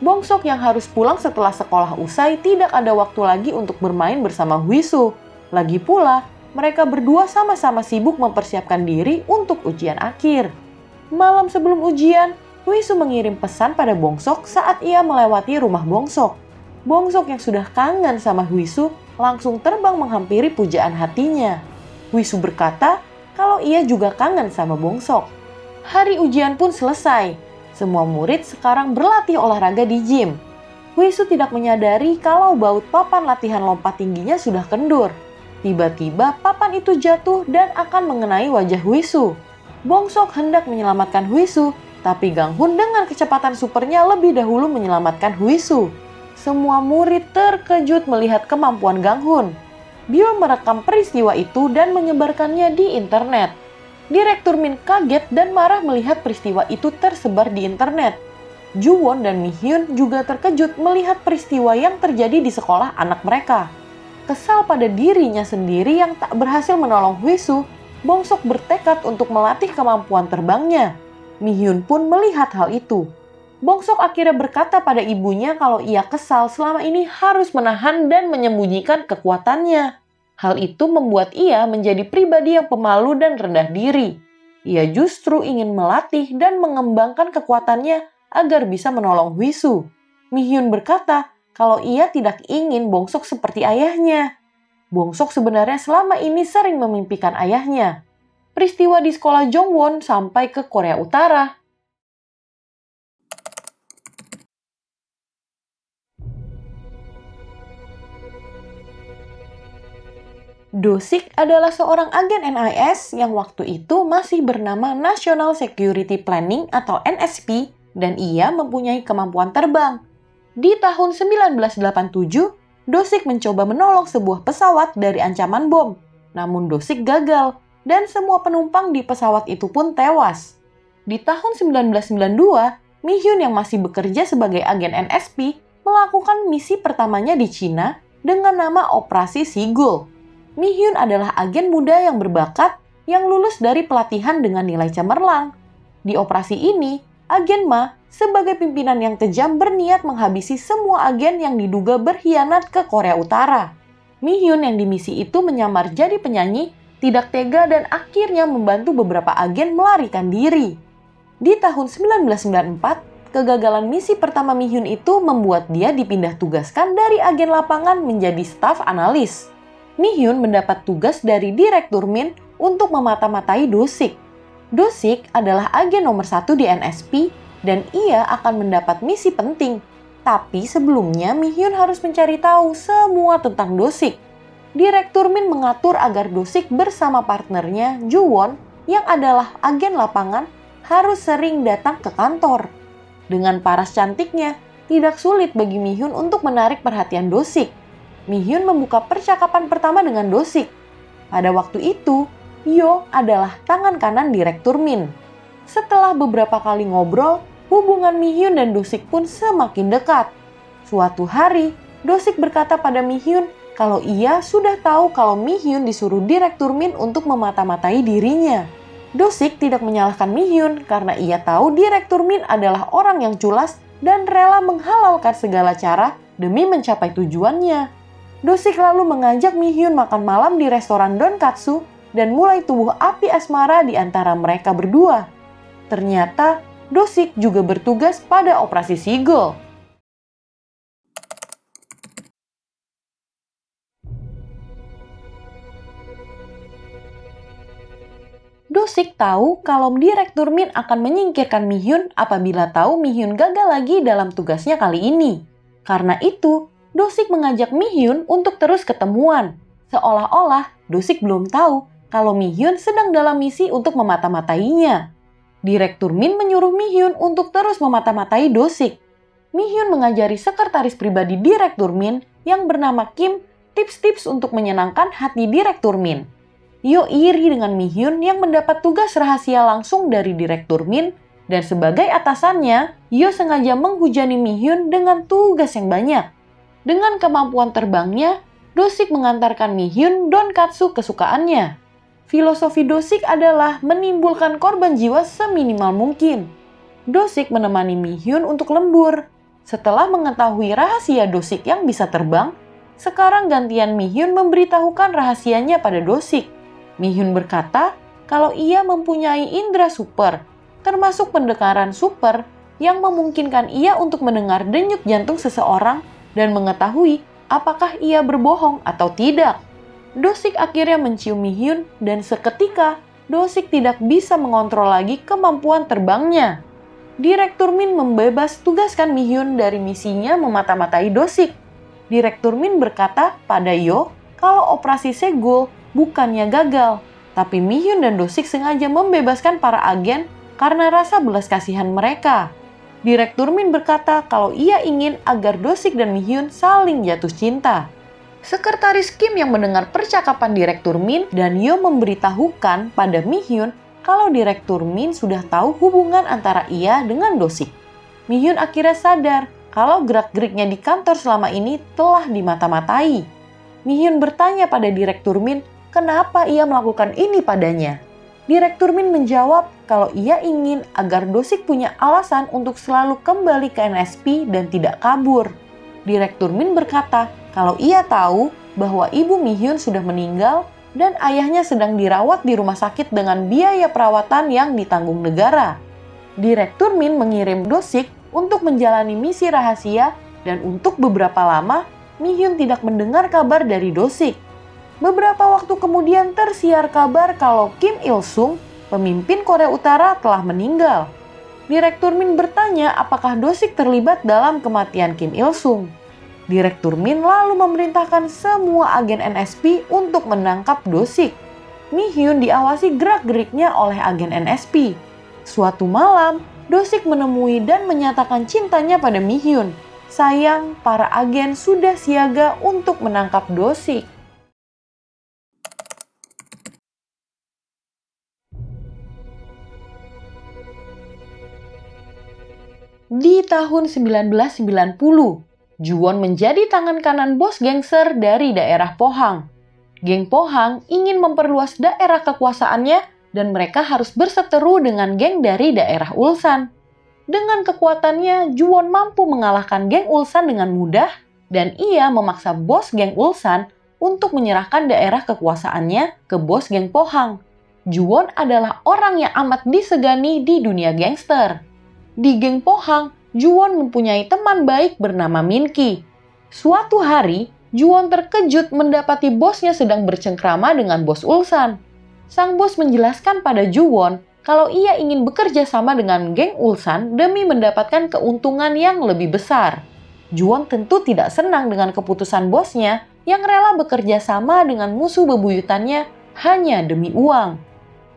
Bongsok yang harus pulang setelah sekolah usai tidak ada waktu lagi untuk bermain bersama Huisu. Lagi pula, mereka berdua sama-sama sibuk mempersiapkan diri untuk ujian akhir. Malam sebelum ujian, Huisu mengirim pesan pada Bongsok saat ia melewati rumah Bongsok. Bongsok yang sudah kangen sama Huisu langsung terbang menghampiri pujaan hatinya. Huisu berkata kalau ia juga kangen sama Bongsok. Hari ujian pun selesai. Semua murid sekarang berlatih olahraga di gym. Huisu tidak menyadari kalau baut papan latihan lompat tingginya sudah kendur. Tiba-tiba papan itu jatuh dan akan mengenai wajah Huisu. Bongsok hendak menyelamatkan Huisu, tapi Gang-hun dengan kecepatan supernya lebih dahulu menyelamatkan Huisu. Semua murid terkejut melihat kemampuan Gang-hun. Bill merekam peristiwa itu dan menyebarkannya di internet. Direktur Min kaget dan marah melihat peristiwa itu tersebar di internet. Ju-won dan Mi-hyun juga terkejut melihat peristiwa yang terjadi di sekolah anak mereka. Kesal pada dirinya sendiri yang tak berhasil menolong Huisu, Bongsok bertekad untuk melatih kemampuan terbangnya. Mi-hyun pun melihat hal itu. Bongsok akhirnya berkata pada ibunya kalau ia kesal selama ini harus menahan dan menyembunyikan kekuatannya. Hal itu membuat ia menjadi pribadi yang pemalu dan rendah diri. Ia justru ingin melatih dan mengembangkan kekuatannya agar bisa menolong Hwisu. Mi-hyun berkata kalau ia tidak ingin Bong-sok seperti ayahnya. Bong-sok sebenarnya selama ini sering memimpikan ayahnya. Peristiwa di sekolah Jongwon sampai ke Korea Utara. Do-sik adalah seorang agen NIS yang waktu itu masih bernama National Security Planning atau NSP dan ia mempunyai kemampuan terbang. Di tahun 1987, Do-sik mencoba menolong sebuah pesawat dari ancaman bom. Namun Do-sik gagal dan semua penumpang di pesawat itu pun tewas. Di tahun 1992, Mi-hyun yang masih bekerja sebagai agen NSP melakukan misi pertamanya di Cina dengan nama Operasi Sigul. Mi-hyun adalah agen muda yang berbakat yang lulus dari pelatihan dengan nilai cemerlang. Di operasi ini, agen Ma sebagai pimpinan yang kejam berniat menghabisi semua agen yang diduga berkhianat ke Korea Utara. Mi-hyun yang di misi itu menyamar jadi penyanyi, tidak tega dan akhirnya membantu beberapa agen melarikan diri. Di tahun 1994, kegagalan misi pertama Mi-hyun itu membuat dia dipindah tugaskan dari agen lapangan menjadi staf analis. Mi-hyun mendapat tugas dari Direktur Min untuk memata-matai Do-sik. Do-sik adalah agen nomor 1 di NSP dan ia akan mendapat misi penting. Tapi sebelumnya Mi-hyun harus mencari tahu semua tentang Do-sik. Direktur Min mengatur agar Do-sik bersama partnernya Ju-won yang adalah agen lapangan harus sering datang ke kantor. Dengan paras cantiknya, tidak sulit bagi Mi-hyun untuk menarik perhatian Do-sik. Mi-hyun membuka percakapan pertama dengan Do-sik. Pada waktu itu, Yo adalah tangan kanan Direktur Min. Setelah beberapa kali ngobrol, hubungan Mi-hyun dan Do-sik pun semakin dekat. Suatu hari, Do-sik berkata pada Mi-hyun kalau ia sudah tahu kalau Mi-hyun disuruh Direktur Min untuk memata-matai dirinya. Do-sik tidak menyalahkan Mi-hyun karena ia tahu Direktur Min adalah orang yang culas dan rela menghalalkan segala cara demi mencapai tujuannya. Do-sik lalu mengajak Mi-hyun makan malam di restoran Donkatsu dan mulai tumbuh api asmara di antara mereka berdua. Ternyata, Do-sik juga bertugas pada Operasi Sigul. Do-sik tahu kalau Direktur Min akan menyingkirkan Mi-hyun apabila tahu Mi-hyun gagal lagi dalam tugasnya kali ini. Karena itu, Do-sik mengajak Mi-hyun untuk terus ketemuan. Seolah-olah Do-sik belum tahu kalau Mi-hyun sedang dalam misi untuk memata-matainya. Direktur Min menyuruh Mi-hyun untuk terus memata-matai Do-sik. Mi-hyun mengajari sekretaris pribadi Direktur Min yang bernama Kim tips-tips untuk menyenangkan hati Direktur Min. Yo iri dengan Mi-hyun yang mendapat tugas rahasia langsung dari Direktur Min dan sebagai atasannya, Yo sengaja menghujani Mi-hyun dengan tugas yang banyak. Dengan kemampuan terbangnya, Do-sik mengantarkan Mi-hyun Donkatsu kesukaannya. Filosofi Do-sik adalah menimbulkan korban jiwa seminimal mungkin. Do-sik menemani Mi-hyun untuk lembur. Setelah mengetahui rahasia Do-sik yang bisa terbang, sekarang gantian Mi-hyun memberitahukan rahasianya pada Do-sik. Mi-hyun berkata kalau ia mempunyai indera super, termasuk pendengaran super yang memungkinkan ia untuk mendengar denyut jantung seseorang dan mengetahui apakah ia berbohong atau tidak. Do-sik akhirnya mencium Mi-hyun dan seketika Do-sik tidak bisa mengontrol lagi kemampuan terbangnya. Direktur Min membebas tugaskan Mi-hyun dari misinya memata-matai Do-sik. Direktur Min berkata pada Yo kalau operasi Segul bukannya gagal, tapi Mi-hyun dan Do-sik sengaja membebaskan para agen karena rasa belas kasihan mereka. Direktur Min berkata kalau ia ingin agar Do-sik dan Mi-hyun saling jatuh cinta. Sekretaris Kim yang mendengar percakapan Direktur Min dan Yo memberitahukan pada Mi-hyun kalau Direktur Min sudah tahu hubungan antara ia dengan Do-sik. Mi-hyun akhirnya sadar kalau gerak-geriknya di kantor selama ini telah dimata-matai. Mi-hyun bertanya pada Direktur Min kenapa ia melakukan ini padanya. Direktur Min menjawab kalau ia ingin agar Do-sik punya alasan untuk selalu kembali ke NSP dan tidak kabur. Direktur Min berkata kalau ia tahu bahwa ibu Mi-hyun sudah meninggal dan ayahnya sedang dirawat di rumah sakit dengan biaya perawatan yang ditanggung negara. Direktur Min mengirim Do-sik untuk menjalani misi rahasia dan untuk beberapa lama, Mi-hyun tidak mendengar kabar dari Do-sik. Beberapa waktu kemudian tersiar kabar kalau Kim Il-sung, pemimpin Korea Utara, telah meninggal. Direktur Min bertanya apakah Do-sik terlibat dalam kematian Kim Il-sung. Direktur Min lalu memerintahkan semua agen NSP untuk menangkap Do-sik. Mi-hyun diawasi gerak-geriknya oleh agen NSP. Suatu malam, Do-sik menemui dan menyatakan cintanya pada Mi-hyun. Sayang, para agen sudah siaga untuk menangkap Do-sik. Di tahun 1990, Ju-won menjadi tangan kanan bos gangster dari daerah Pohang. Geng Pohang ingin memperluas daerah kekuasaannya dan mereka harus berseteru dengan geng dari daerah Ulsan. Dengan kekuatannya, Ju-won mampu mengalahkan geng Ulsan dengan mudah dan ia memaksa bos geng Ulsan untuk menyerahkan daerah kekuasaannya ke bos geng Pohang. Ju-won adalah orang yang amat disegani di dunia gangster. Di geng Pohang, Ju-won mempunyai teman baik bernama Min-ki. Suatu hari, Ju-won terkejut mendapati bosnya sedang bercengkrama dengan bos Ulsan. Sang bos menjelaskan pada Ju-won kalau ia ingin bekerja sama dengan geng Ulsan demi mendapatkan keuntungan yang lebih besar. Ju-won tentu tidak senang dengan keputusan bosnya yang rela bekerja sama dengan musuh bebuyutannya hanya demi uang.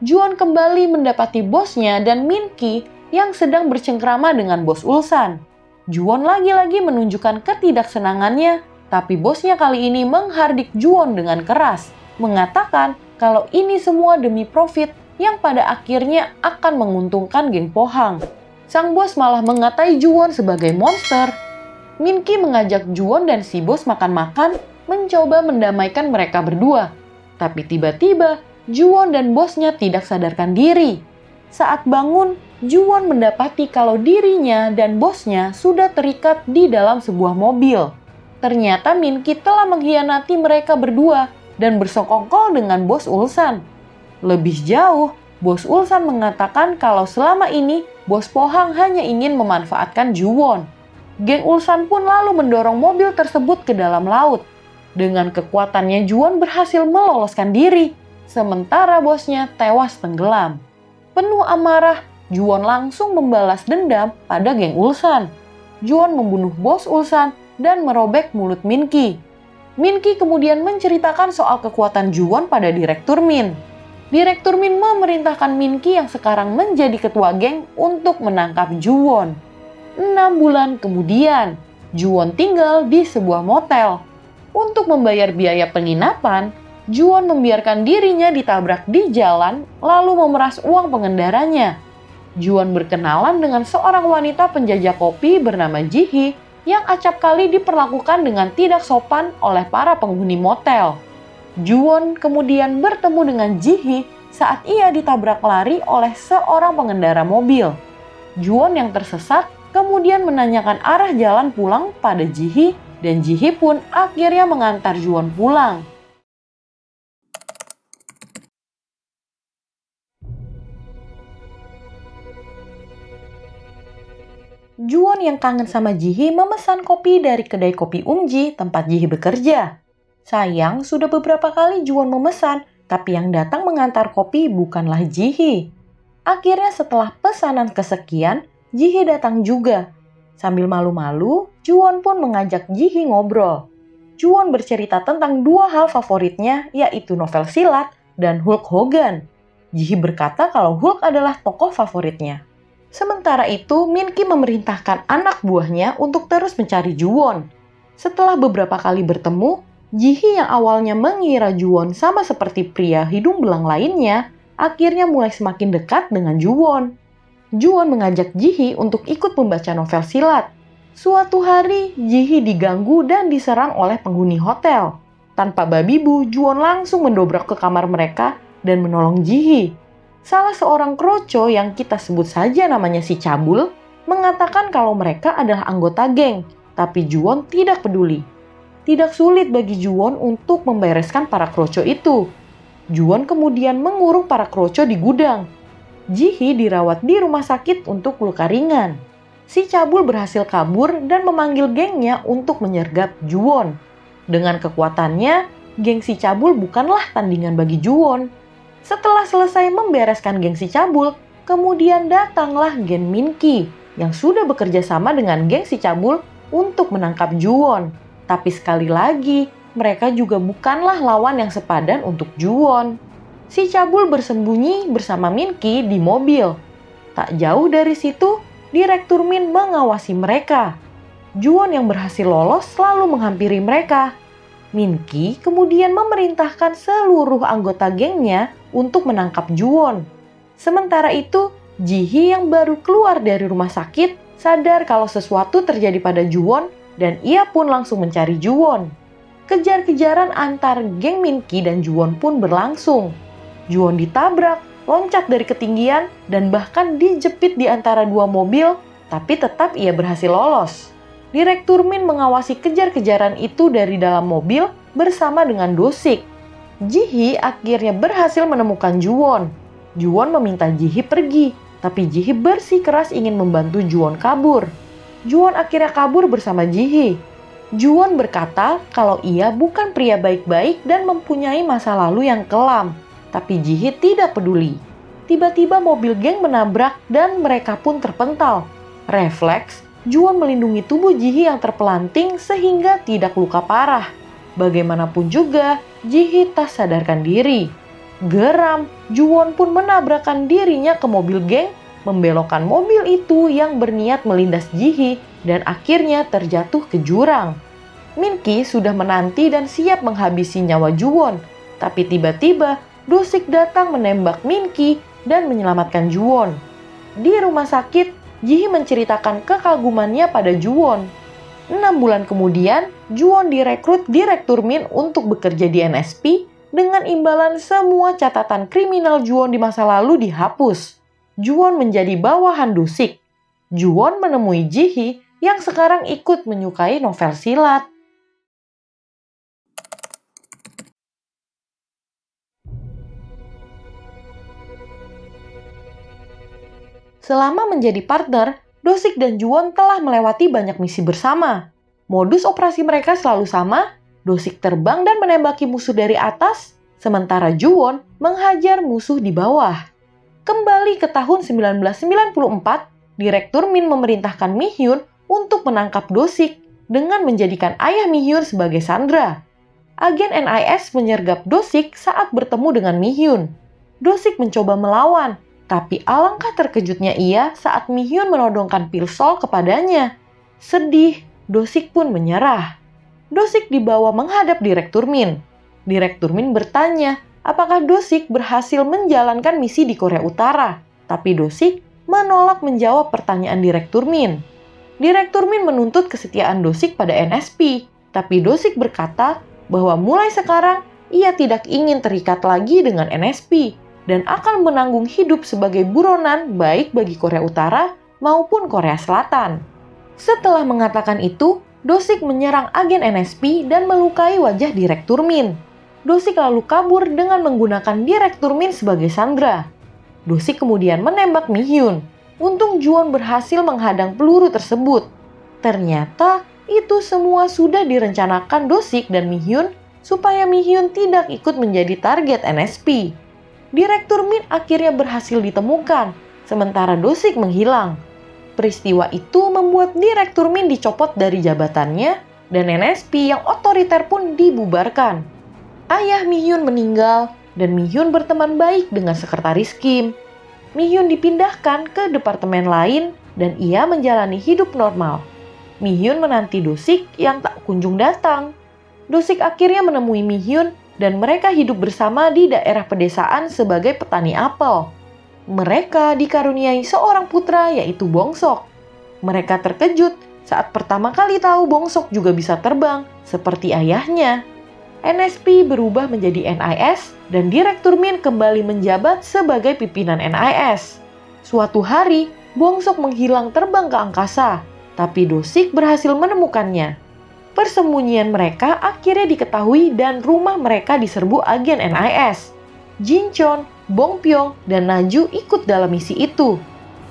Ju-won kembali mendapati bosnya dan Min-ki yang sedang bercengkrama dengan bos Ulsan. Ju-won lagi-lagi menunjukkan ketidaksenangannya, tapi bosnya kali ini menghardik Ju-won dengan keras, mengatakan kalau ini semua demi profit yang pada akhirnya akan menguntungkan geng Pohang. Sang bos malah mengatai Ju-won sebagai monster. Min-ki mengajak Ju-won dan si bos makan-makan, mencoba mendamaikan mereka berdua. Tapi tiba-tiba, Ju-won dan bosnya tidak sadarkan diri. Saat bangun, Ju-won mendapati kalau dirinya dan bosnya sudah terikat di dalam sebuah mobil. Ternyata Min-ki telah mengkhianati mereka berdua dan bersekongkol dengan bos Ulsan. Lebih jauh, bos Ulsan mengatakan kalau selama ini bos Pohang hanya ingin memanfaatkan Ju-won. Geng Ulsan pun lalu mendorong mobil tersebut ke dalam laut. Dengan kekuatannya, Ju-won berhasil meloloskan diri, sementara bosnya tewas tenggelam. Penuh amarah, Ju-won langsung membalas dendam pada geng Ulsan. Ju-won membunuh bos Ulsan dan merobek mulut Min-ki. Min-ki kemudian menceritakan soal kekuatan Ju-won pada Direktur Min. Direktur Min memerintahkan Min-ki yang sekarang menjadi ketua geng untuk menangkap Ju-won. 6 bulan kemudian, Ju-won tinggal di sebuah motel. Untuk membayar biaya penginapan, Ju-won membiarkan dirinya ditabrak di jalan lalu memeras uang pengendaranya. Ju-won berkenalan dengan seorang wanita penjajah kopi bernama Ji-hee yang acap kali diperlakukan dengan tidak sopan oleh para penghuni motel. Ju-won kemudian bertemu dengan Ji-hee saat ia ditabrak lari oleh seorang pengendara mobil. Ju-won yang tersesat kemudian menanyakan arah jalan pulang pada Ji-hee dan Ji-hee pun akhirnya mengantar Ju-won pulang. Ju-won yang kangen sama Ji-hee memesan kopi dari kedai kopi Umji tempat Ji-hee bekerja. Sayang, sudah beberapa kali Ju-won memesan, tapi yang datang mengantar kopi bukanlah Ji-hee. Akhirnya setelah pesanan kesekian, Ji-hee datang juga. Sambil malu-malu, Ju-won pun mengajak Ji-hee ngobrol. Ju-won bercerita tentang 2 hal favoritnya, yaitu novel silat dan Hulk Hogan. Ji-hee berkata kalau Hulk adalah tokoh favoritnya. Sementara itu, Min-ki memerintahkan anak buahnya untuk terus mencari Ju-won. Setelah beberapa kali bertemu, Ji-hee yang awalnya mengira Ju-won sama seperti pria hidung belang lainnya, akhirnya mulai semakin dekat dengan Ju-won. Ju-won mengajak Ji-hee untuk ikut membaca novel silat. Suatu hari, Ji-hee diganggu dan diserang oleh penghuni hotel. Tanpa babi bu, Ju-won langsung mendobrak ke kamar mereka dan menolong Ji-hee. Salah seorang kroco yang kita sebut saja namanya si Cabul, mengatakan kalau mereka adalah anggota geng, tapi Ju-won tidak peduli. Tidak sulit bagi Ju-won untuk membereskan para kroco itu. Juwon kemudian mengurung para kroco di gudang. Ji-hee dirawat di rumah sakit untuk luka ringan. Si cabul berhasil kabur dan memanggil gengnya untuk menyergap Juwon. Dengan kekuatannya, geng si cabul bukanlah tandingan bagi Juwon. Setelah selesai membereskan geng si cabul, kemudian datanglah geng Min-ki yang sudah bekerja sama dengan geng si cabul untuk menangkap Juwon. Tapi sekali lagi, mereka juga bukanlah lawan yang sepadan untuk Juwon. Si cabul bersembunyi bersama Min-ki di mobil. Tak jauh dari situ, Direktur Min mengawasi mereka. Juwon yang berhasil lolos selalu menghampiri mereka. Min-ki kemudian memerintahkan seluruh anggota gengnya untuk menangkap Juwon. Sementara itu, Ji-hee yang baru keluar dari rumah sakit sadar kalau sesuatu terjadi pada Juwon dan ia pun langsung mencari Juwon. Kejar-kejaran antar geng Min-ki dan Juwon pun berlangsung. Juwon ditabrak, loncat dari ketinggian, dan bahkan dijepit di antara dua mobil, tapi tetap ia berhasil lolos. Direktur Min mengawasi kejar-kejaran itu dari dalam mobil bersama dengan Do-sik. Ji-hee akhirnya berhasil menemukan Juwon. Juwon meminta Ji-hee pergi, tapi Ji-hee bersikeras ingin membantu Juwon kabur. Juwon akhirnya kabur bersama Ji-hee. Juwon berkata kalau ia bukan pria baik-baik dan mempunyai masa lalu yang kelam. Tapi Ji-hee tidak peduli. Tiba-tiba mobil geng menabrak dan mereka pun terpental. Refleks, Juwon melindungi tubuh Ji-hee yang terpelanting sehingga tidak luka parah. Bagaimanapun juga, Ji-hee tak sadarkan diri. Geram, Juwon pun menabrakkan dirinya ke mobil geng, membelokkan mobil itu yang berniat melindas Ji-hee dan akhirnya terjatuh ke jurang. Min-ki sudah menanti dan siap menghabisi nyawa Juwon, tapi tiba-tiba Do-sik datang menembak Min-ki dan menyelamatkan Juwon. Di rumah sakit, Ji-hee menceritakan kekagumannya pada Juwon. 6 bulan kemudian, Juwon direkrut Direktur Min untuk bekerja di NSP dengan imbalan semua catatan kriminal Juwon di masa lalu dihapus. Juwon menjadi bawahan Do-sik. Juwon menemui Ji-hee yang sekarang ikut menyukai novel silat. Selama menjadi partner, Do-sik dan Juwon telah melewati banyak misi bersama. Modus operasi mereka selalu sama, Do-sik terbang dan menembaki musuh dari atas, sementara Juwon menghajar musuh di bawah. Kembali ke tahun 1994, Direktur Min memerintahkan Mi-hyun untuk menangkap Do-sik dengan menjadikan ayah Mi-hyun sebagai sandera. Agen NIS menyergap Do-sik saat bertemu dengan Mi-hyun. Do-sik mencoba melawan, tapi alangkah terkejutnya ia saat Mi-hyun menodongkan pil Sol kepadanya. Sedih, Do-sik pun menyerah. Do-sik dibawa menghadap Direktur Min. Direktur Min bertanya apakah Do-sik berhasil menjalankan misi di Korea Utara. Tapi Do-sik menolak menjawab pertanyaan Direktur Min. Direktur Min menuntut kesetiaan Do-sik pada NSP. Tapi Do-sik berkata bahwa mulai sekarang ia tidak ingin terikat lagi dengan NSP. Dan akan menanggung hidup sebagai buronan baik bagi Korea Utara maupun Korea Selatan. Setelah mengatakan itu, Do-sik menyerang agen NSP dan melukai wajah Direktur Min. Do-sik lalu kabur dengan menggunakan Direktur Min sebagai sandera. Do-sik kemudian menembak Mi-hyun. Untung Juwon berhasil menghadang peluru tersebut. Ternyata itu semua sudah direncanakan Do-sik dan Mi-hyun supaya Mi-hyun tidak ikut menjadi target NSP. Direktur Min akhirnya berhasil ditemukan, sementara Do-sik menghilang. Peristiwa itu membuat Direktur Min dicopot dari jabatannya, dan NSP yang otoriter pun dibubarkan. Ayah Mi-hyun meninggal, dan Mi-hyun berteman baik dengan sekretaris Kim. Mi-hyun dipindahkan ke departemen lain, dan ia menjalani hidup normal. Mi-hyun menanti Do-sik yang tak kunjung datang. Do-sik akhirnya menemui Mi-hyun, dan mereka hidup bersama di daerah pedesaan sebagai petani apel. Mereka dikaruniai seorang putra yaitu Bong-sok. Mereka terkejut saat pertama kali tahu Bong-sok juga bisa terbang seperti ayahnya. NSP berubah menjadi NIS dan Direktur Min kembali menjabat sebagai pimpinan NIS. Suatu hari, Bong-sok menghilang terbang ke angkasa, tapi Do-sik berhasil menemukannya. Persembunyian mereka akhirnya diketahui dan rumah mereka diserbu agen NIS. Jinchon, Bongpyong, dan Naju ikut dalam misi itu.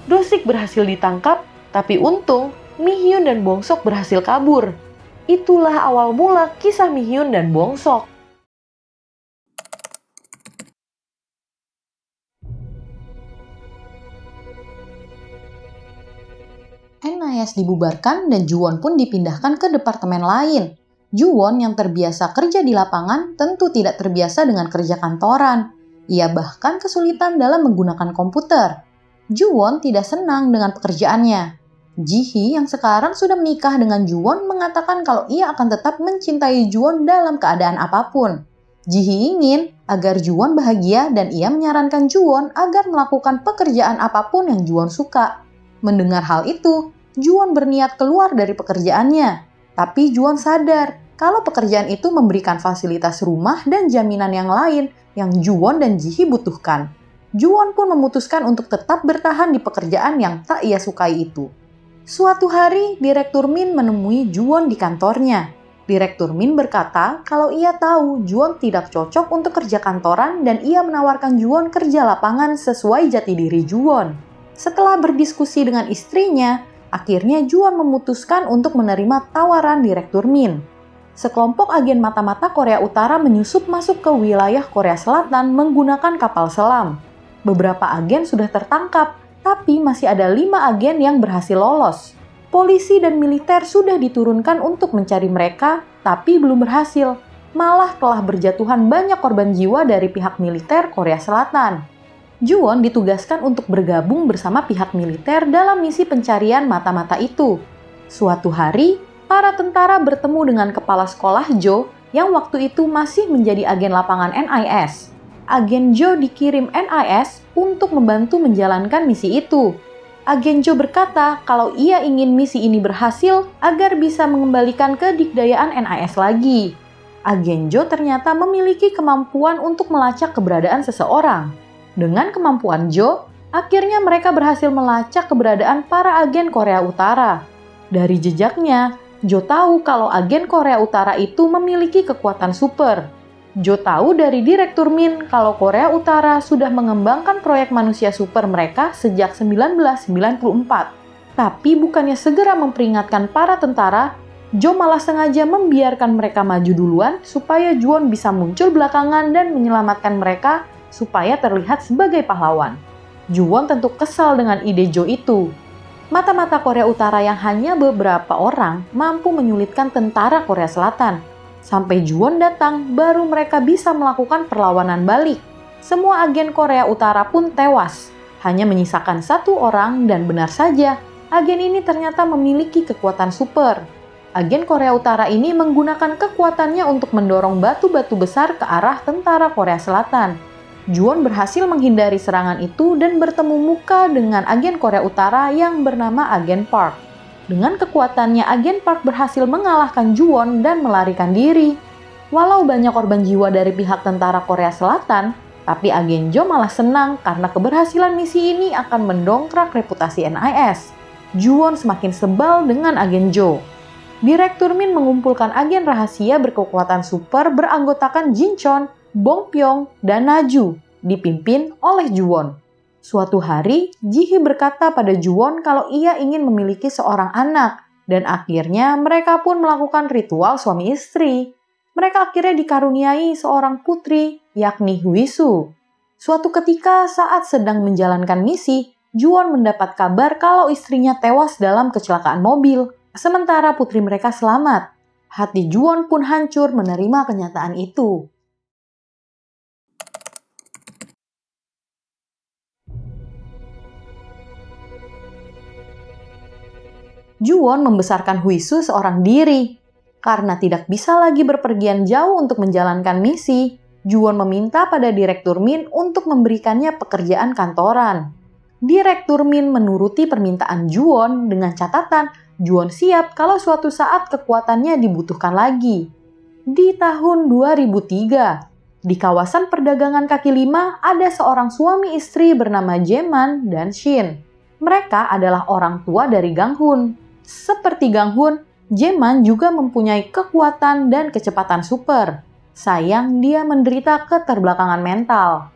Do-sik berhasil ditangkap, tapi untung Mi-hyun dan Bong-sok berhasil kabur. Itulah awal mula kisah Mi-hyun dan Bong-sok. NIS dibubarkan dan Ju-won pun dipindahkan ke departemen lain. Ju-won yang terbiasa kerja di lapangan tentu tidak terbiasa dengan kerja kantoran. Ia bahkan kesulitan dalam menggunakan komputer. Ju-won tidak senang dengan pekerjaannya. Ji-hee yang sekarang sudah menikah dengan Ju-won mengatakan kalau ia akan tetap mencintai Ju-won dalam keadaan apapun. Ji-hee ingin agar Ju-won bahagia dan ia menyarankan Ju-won agar melakukan pekerjaan apapun yang Ju-won suka. Mendengar hal itu, Ju-won berniat keluar dari pekerjaannya. Tapi Ju-won sadar kalau pekerjaan itu memberikan fasilitas rumah dan jaminan yang lain yang Ju-won dan Ji-hee butuhkan. Ju-won pun memutuskan untuk tetap bertahan di pekerjaan yang tak ia sukai itu. Suatu hari, Direktur Min menemui Ju-won di kantornya. Direktur Min berkata kalau ia tahu Ju-won tidak cocok untuk kerja kantoran dan ia menawarkan Ju-won kerja lapangan sesuai jati diri Ju-won. Setelah berdiskusi dengan istrinya, akhirnya Ju-won memutuskan untuk menerima tawaran Direktur Min. Sekelompok agen mata-mata Korea Utara menyusup masuk ke wilayah Korea Selatan menggunakan kapal selam. Beberapa agen sudah tertangkap, tapi masih ada 5 agen yang berhasil lolos. Polisi dan militer sudah diturunkan untuk mencari mereka, tapi belum berhasil. Malah telah berjatuhan banyak korban jiwa dari pihak militer Korea Selatan. Ju-won ditugaskan untuk bergabung bersama pihak militer dalam misi pencarian mata-mata itu. Suatu hari, para tentara bertemu dengan kepala sekolah Jo yang waktu itu masih menjadi agen lapangan NIS. Agen Jo dikirim NIS untuk membantu menjalankan misi itu. Agen Jo berkata kalau ia ingin misi ini berhasil agar bisa mengembalikan kedikdayaan NIS lagi. Agen Jo ternyata memiliki kemampuan untuk melacak keberadaan seseorang. Dengan kemampuan Jo, akhirnya mereka berhasil melacak keberadaan para agen Korea Utara. Dari jejaknya, Jo tahu kalau agen Korea Utara itu memiliki kekuatan super. Jo tahu dari Direktur Min kalau Korea Utara sudah mengembangkan proyek manusia super mereka sejak 1994. Tapi bukannya segera memperingatkan para tentara, Jo malah sengaja membiarkan mereka maju duluan supaya Ju-won bisa muncul belakangan dan menyelamatkan mereka supaya terlihat sebagai pahlawan. Ju-won tentu kesal dengan ide Jo itu. Mata-mata Korea Utara yang hanya beberapa orang mampu menyulitkan tentara Korea Selatan. Sampai Ju-won datang, baru mereka bisa melakukan perlawanan balik. Semua agen Korea Utara pun tewas. Hanya menyisakan 1 orang dan benar saja, agen ini ternyata memiliki kekuatan super. Agen Korea Utara ini menggunakan kekuatannya untuk mendorong batu-batu besar ke arah tentara Korea Selatan. Ju-won berhasil menghindari serangan itu dan bertemu muka dengan agen Korea Utara yang bernama Agen Park. Dengan kekuatannya, Agen Park berhasil mengalahkan Ju-won dan melarikan diri. Walau banyak korban jiwa dari pihak tentara Korea Selatan, tapi Agen Jo malah senang karena keberhasilan misi ini akan mendongkrak reputasi NIS. Ju-won semakin sebal dengan Agen Jo. Direktur Min mengumpulkan agen rahasia berkekuatan super beranggotakan Jinchon, Bongpyong, dan Naju, dipimpin oleh Ju-won. Suatu hari, Ji-hee berkata pada Ju-won kalau ia ingin memiliki seorang anak, dan akhirnya mereka pun melakukan ritual suami istri. Mereka akhirnya dikaruniai seorang putri, yakni Hwisu. Suatu ketika saat sedang menjalankan misi, Ju-won mendapat kabar kalau istrinya tewas dalam kecelakaan mobil, sementara putri mereka selamat. Hati Ju-won pun hancur menerima kenyataan itu. Ju-won membesarkan Hwisu seorang diri. Karena tidak bisa lagi berpergian jauh untuk menjalankan misi, Ju-won meminta pada Direktur Min untuk memberikannya pekerjaan kantoran. Direktur Min menuruti permintaan Ju-won dengan catatan Ju-won siap kalau suatu saat kekuatannya dibutuhkan lagi. Di tahun 2003, di kawasan perdagangan kaki lima ada seorang suami istri bernama Jaeman dan Shin. Mereka adalah orang tua dari Gang-hun. Seperti Gang-hun, Jaeman juga mempunyai kekuatan dan kecepatan super. Sayang dia menderita keterbelakangan mental.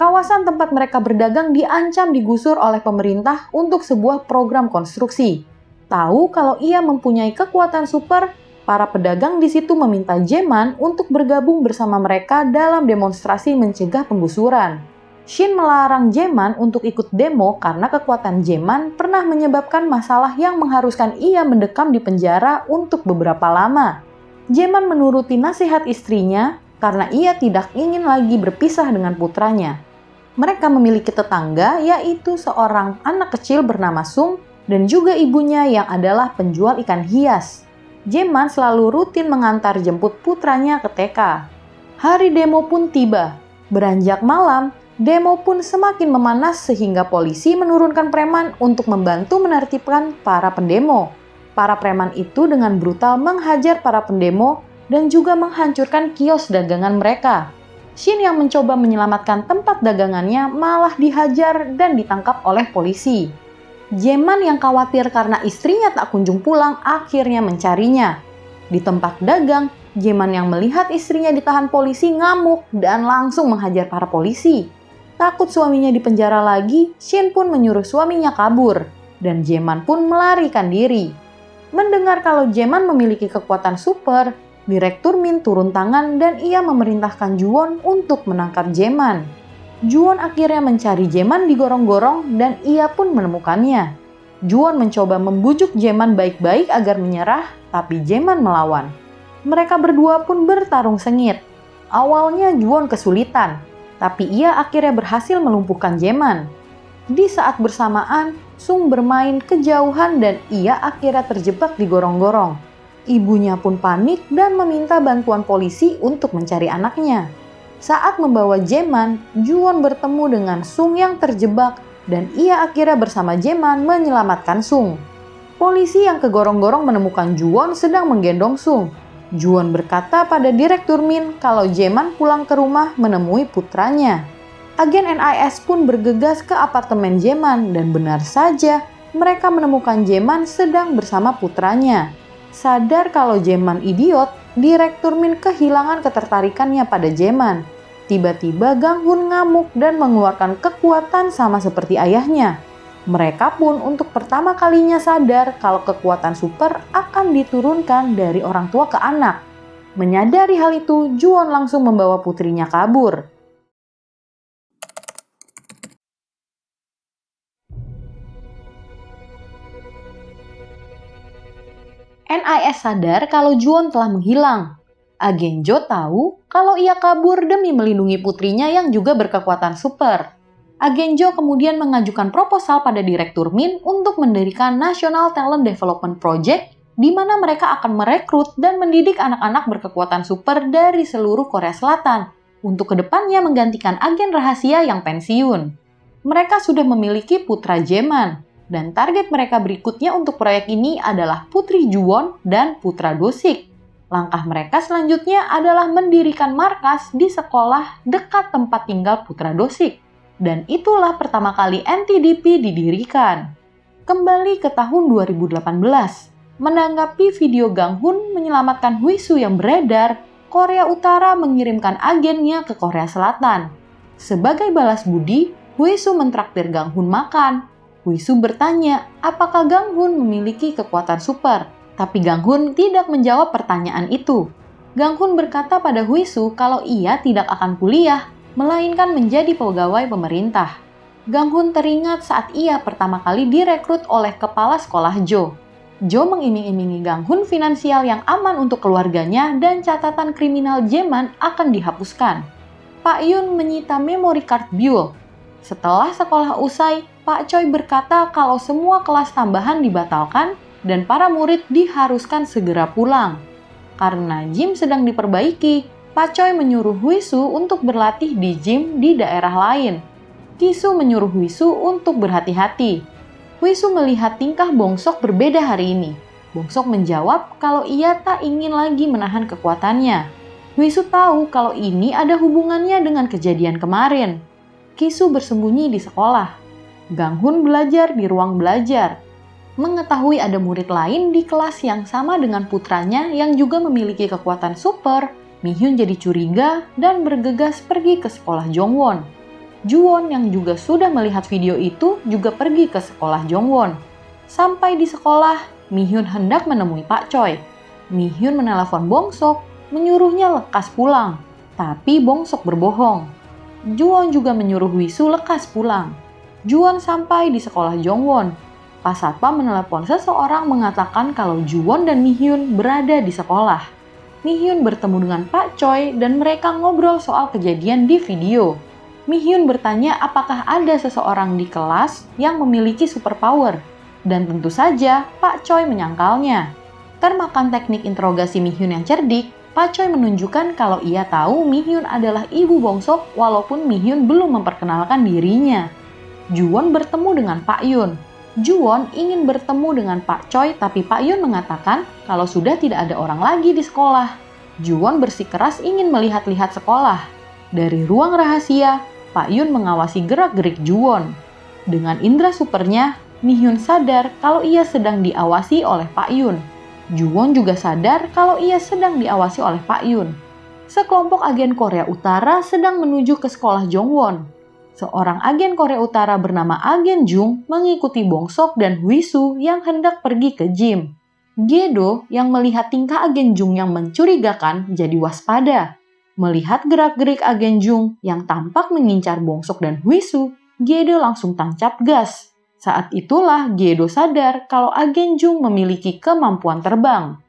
Kawasan tempat mereka berdagang diancam digusur oleh pemerintah untuk sebuah program konstruksi. Tahu kalau ia mempunyai kekuatan super, para pedagang di situ meminta Jaeman untuk bergabung bersama mereka dalam demonstrasi mencegah penggusuran. Shin melarang Jaeman untuk ikut demo karena kekuatan Jaeman pernah menyebabkan masalah yang mengharuskan ia mendekam di penjara untuk beberapa lama. Jaeman menuruti nasihat istrinya karena ia tidak ingin lagi berpisah dengan putranya. Mereka memiliki tetangga, yaitu seorang anak kecil bernama Sung dan juga ibunya yang adalah penjual ikan hias. Jaeman selalu rutin mengantar jemput putranya ke TK. Hari demo pun tiba. Beranjak malam, demo pun semakin memanas sehingga polisi menurunkan preman untuk membantu menertibkan para pendemo. Para preman itu dengan brutal menghajar para pendemo dan juga menghancurkan kios dagangan mereka. Shin yang mencoba menyelamatkan tempat dagangannya malah dihajar dan ditangkap oleh polisi. Jaeman yang khawatir karena istrinya tak kunjung pulang akhirnya mencarinya. Di tempat dagang, Jaeman yang melihat istrinya ditahan polisi ngamuk dan langsung menghajar para polisi. Takut suaminya dipenjara lagi, Shin pun menyuruh suaminya kabur dan Jaeman pun melarikan diri. Mendengar kalau Jaeman memiliki kekuatan super, Direktur Min turun tangan dan ia memerintahkan Juwon untuk menangkap Jaeman. Juwon akhirnya mencari Jaeman di gorong-gorong dan ia pun menemukannya. Juwon mencoba membujuk Jaeman baik-baik agar menyerah, tapi Jaeman melawan. Mereka berdua pun bertarung sengit. Awalnya Juwon kesulitan, tapi ia akhirnya berhasil melumpuhkan Jaeman. Di saat bersamaan, Sung bermain kejauhan dan ia akhirnya terjebak di gorong-gorong. Ibunya pun panik dan meminta bantuan polisi untuk mencari anaknya. Saat membawa Jaeman, Juwon bertemu dengan Sung yang terjebak dan ia akhirnya bersama Jaeman menyelamatkan Sung. Polisi yang ke gorong-gorong menemukan Juwon sedang menggendong Sung. Juwon berkata pada Direktur Min kalau Jaeman pulang ke rumah menemui putranya. Agen NIS pun bergegas ke apartemen Jaeman dan benar saja mereka menemukan Jaeman sedang bersama putranya. Sadar kalau Jaeman idiot, Direktur Min kehilangan ketertarikannya pada Jaeman. Tiba-tiba Gang Hun ngamuk dan mengeluarkan kekuatan sama seperti ayahnya. Mereka pun untuk pertama kalinya sadar kalau kekuatan super akan diturunkan dari orang tua ke anak. Menyadari hal itu, Juwon langsung membawa putrinya kabur. NIS sadar kalau Juwon telah menghilang. Agen Jo tahu kalau ia kabur demi melindungi putrinya yang juga berkekuatan super. Agen Jo kemudian mengajukan proposal pada Direktur Min untuk mendirikan National Talent Development Project di mana mereka akan merekrut dan mendidik anak-anak berkekuatan super dari seluruh Korea Selatan untuk kedepannya menggantikan agen rahasia yang pensiun. Mereka sudah memiliki putra Jaeman. Dan target mereka berikutnya untuk proyek ini adalah putri Juwon dan putra Do-sik. Langkah mereka selanjutnya adalah mendirikan markas di sekolah dekat tempat tinggal putra Do-sik. Dan itulah pertama kali NTDP didirikan. Kembali ke tahun 2018, menanggapi video Gang Hun menyelamatkan Huisu yang beredar, Korea Utara mengirimkan agennya ke Korea Selatan. Sebagai balas budi, Huisu mentraktir Gang Hun makan. Huisu bertanya apakah Gang Hun memiliki kekuatan super, tapi Gang Hun tidak menjawab pertanyaan itu. Gang Hun berkata pada Huisu kalau ia tidak akan kuliah, melainkan menjadi pegawai pemerintah. Gang Hun teringat saat ia pertama kali direkrut oleh kepala sekolah Jo. Jo mengiming-imingi Gang Hun finansial yang aman untuk keluarganya dan catatan kriminal Jaeman akan dihapuskan. Pak Yun menyita memory card Buell. Setelah sekolah usai, Pak Choi berkata kalau semua kelas tambahan dibatalkan dan para murid diharuskan segera pulang. Karena gym sedang diperbaiki, Pak Choi menyuruh Huisu untuk berlatih di gym di daerah lain. Kisu menyuruh Huisu untuk berhati-hati. Huisu melihat tingkah Bongsok berbeda hari ini. Bongsok menjawab kalau ia tak ingin lagi menahan kekuatannya. Huisu tahu kalau ini ada hubungannya dengan kejadian kemarin. Kisu bersembunyi di sekolah. Gang Hun belajar di ruang belajar. Mengetahui ada murid lain di kelas yang sama dengan putranya yang juga memiliki kekuatan super, Mi Hyun jadi curiga dan bergegas pergi ke sekolah Jongwon. Juwon yang juga sudah melihat video itu juga pergi ke sekolah Jongwon. Sampai di sekolah, Mihyun hendak menemui Pak Choi. Mihyun menelepon Bongsok, menyuruhnya lekas pulang. Tapi Bongsok berbohong. Juwon juga menyuruh Wisu lekas pulang. Juwon sampai di sekolah Jongwon. Pas Satpam menelepon seseorang mengatakan kalau Juwon dan Mihyun berada di sekolah. Mihyun bertemu dengan Pak Choi dan mereka ngobrol soal kejadian di video. Mihyun bertanya apakah ada seseorang di kelas yang memiliki superpower. Dan tentu saja Pak Choi menyangkalnya. Termakan teknik interogasi Mihyun yang cerdik, Pak Choi menunjukkan kalau ia tahu Mihyun adalah ibu Bongsok walaupun Mihyun belum memperkenalkan dirinya. Juwon bertemu dengan Pak Yun. Juwon ingin bertemu dengan Pak Choi tapi Pak Yun mengatakan kalau sudah tidak ada orang lagi di sekolah. Juwon bersikeras ingin melihat-lihat sekolah. Dari ruang rahasia, Pak Yun mengawasi gerak-gerik Juwon. Dengan indera supernya, Mihyun sadar kalau ia sedang diawasi oleh Pak Yun. Juwon juga sadar kalau ia sedang diawasi oleh Pak Yun. Sekelompok agen Korea Utara sedang menuju ke sekolah Jongwon. Seorang agen Korea Utara bernama Agen Jung mengikuti Bongsok dan Wisu yang hendak pergi ke gym. Gedo yang melihat tingkah Agen Jung yang mencurigakan jadi waspada. Melihat gerak-gerik Agen Jung yang tampak mengincar Bongsok dan Wisu, Gedo langsung tancap gas. Saat itulah Gedo sadar kalau Agen Jung memiliki kemampuan terbang.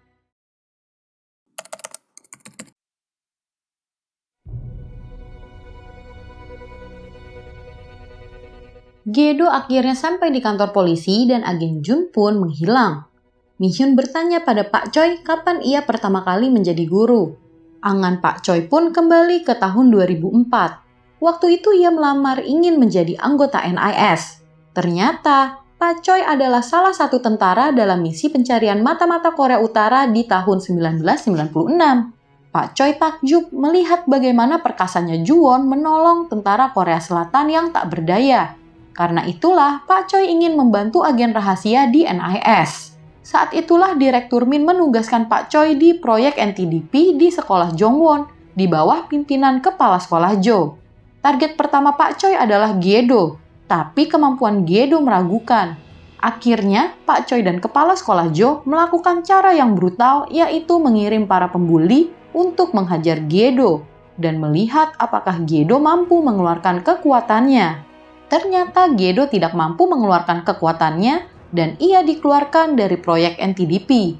Gedo akhirnya sampai di kantor polisi dan Agen Jung pun menghilang. Mihyun bertanya pada Pak Choi kapan ia pertama kali menjadi guru. Angan Pak Choi pun kembali ke tahun 2004. Waktu itu ia melamar ingin menjadi anggota NIS. Ternyata, Pak Choi adalah salah satu tentara dalam misi pencarian mata-mata Korea Utara di tahun 1996. Pak Choi takjub melihat bagaimana perkasanya Juwon menolong tentara Korea Selatan yang tak berdaya. Karena itulah Pak Choi ingin membantu agen rahasia di NIS. Saat itulah Direktur Min menugaskan Pak Choi di proyek NTDP di sekolah Jongwon di bawah pimpinan Kepala Sekolah Jo. Target pertama Pak Choi adalah Gedo, tapi kemampuan Gedo meragukan. Akhirnya, Pak Choi dan Kepala Sekolah Jo melakukan cara yang brutal, yaitu mengirim para pembuli untuk menghajar Gedo dan melihat apakah Gedo mampu mengeluarkan kekuatannya. Ternyata Gedo tidak mampu mengeluarkan kekuatannya dan ia dikeluarkan dari proyek NTDP.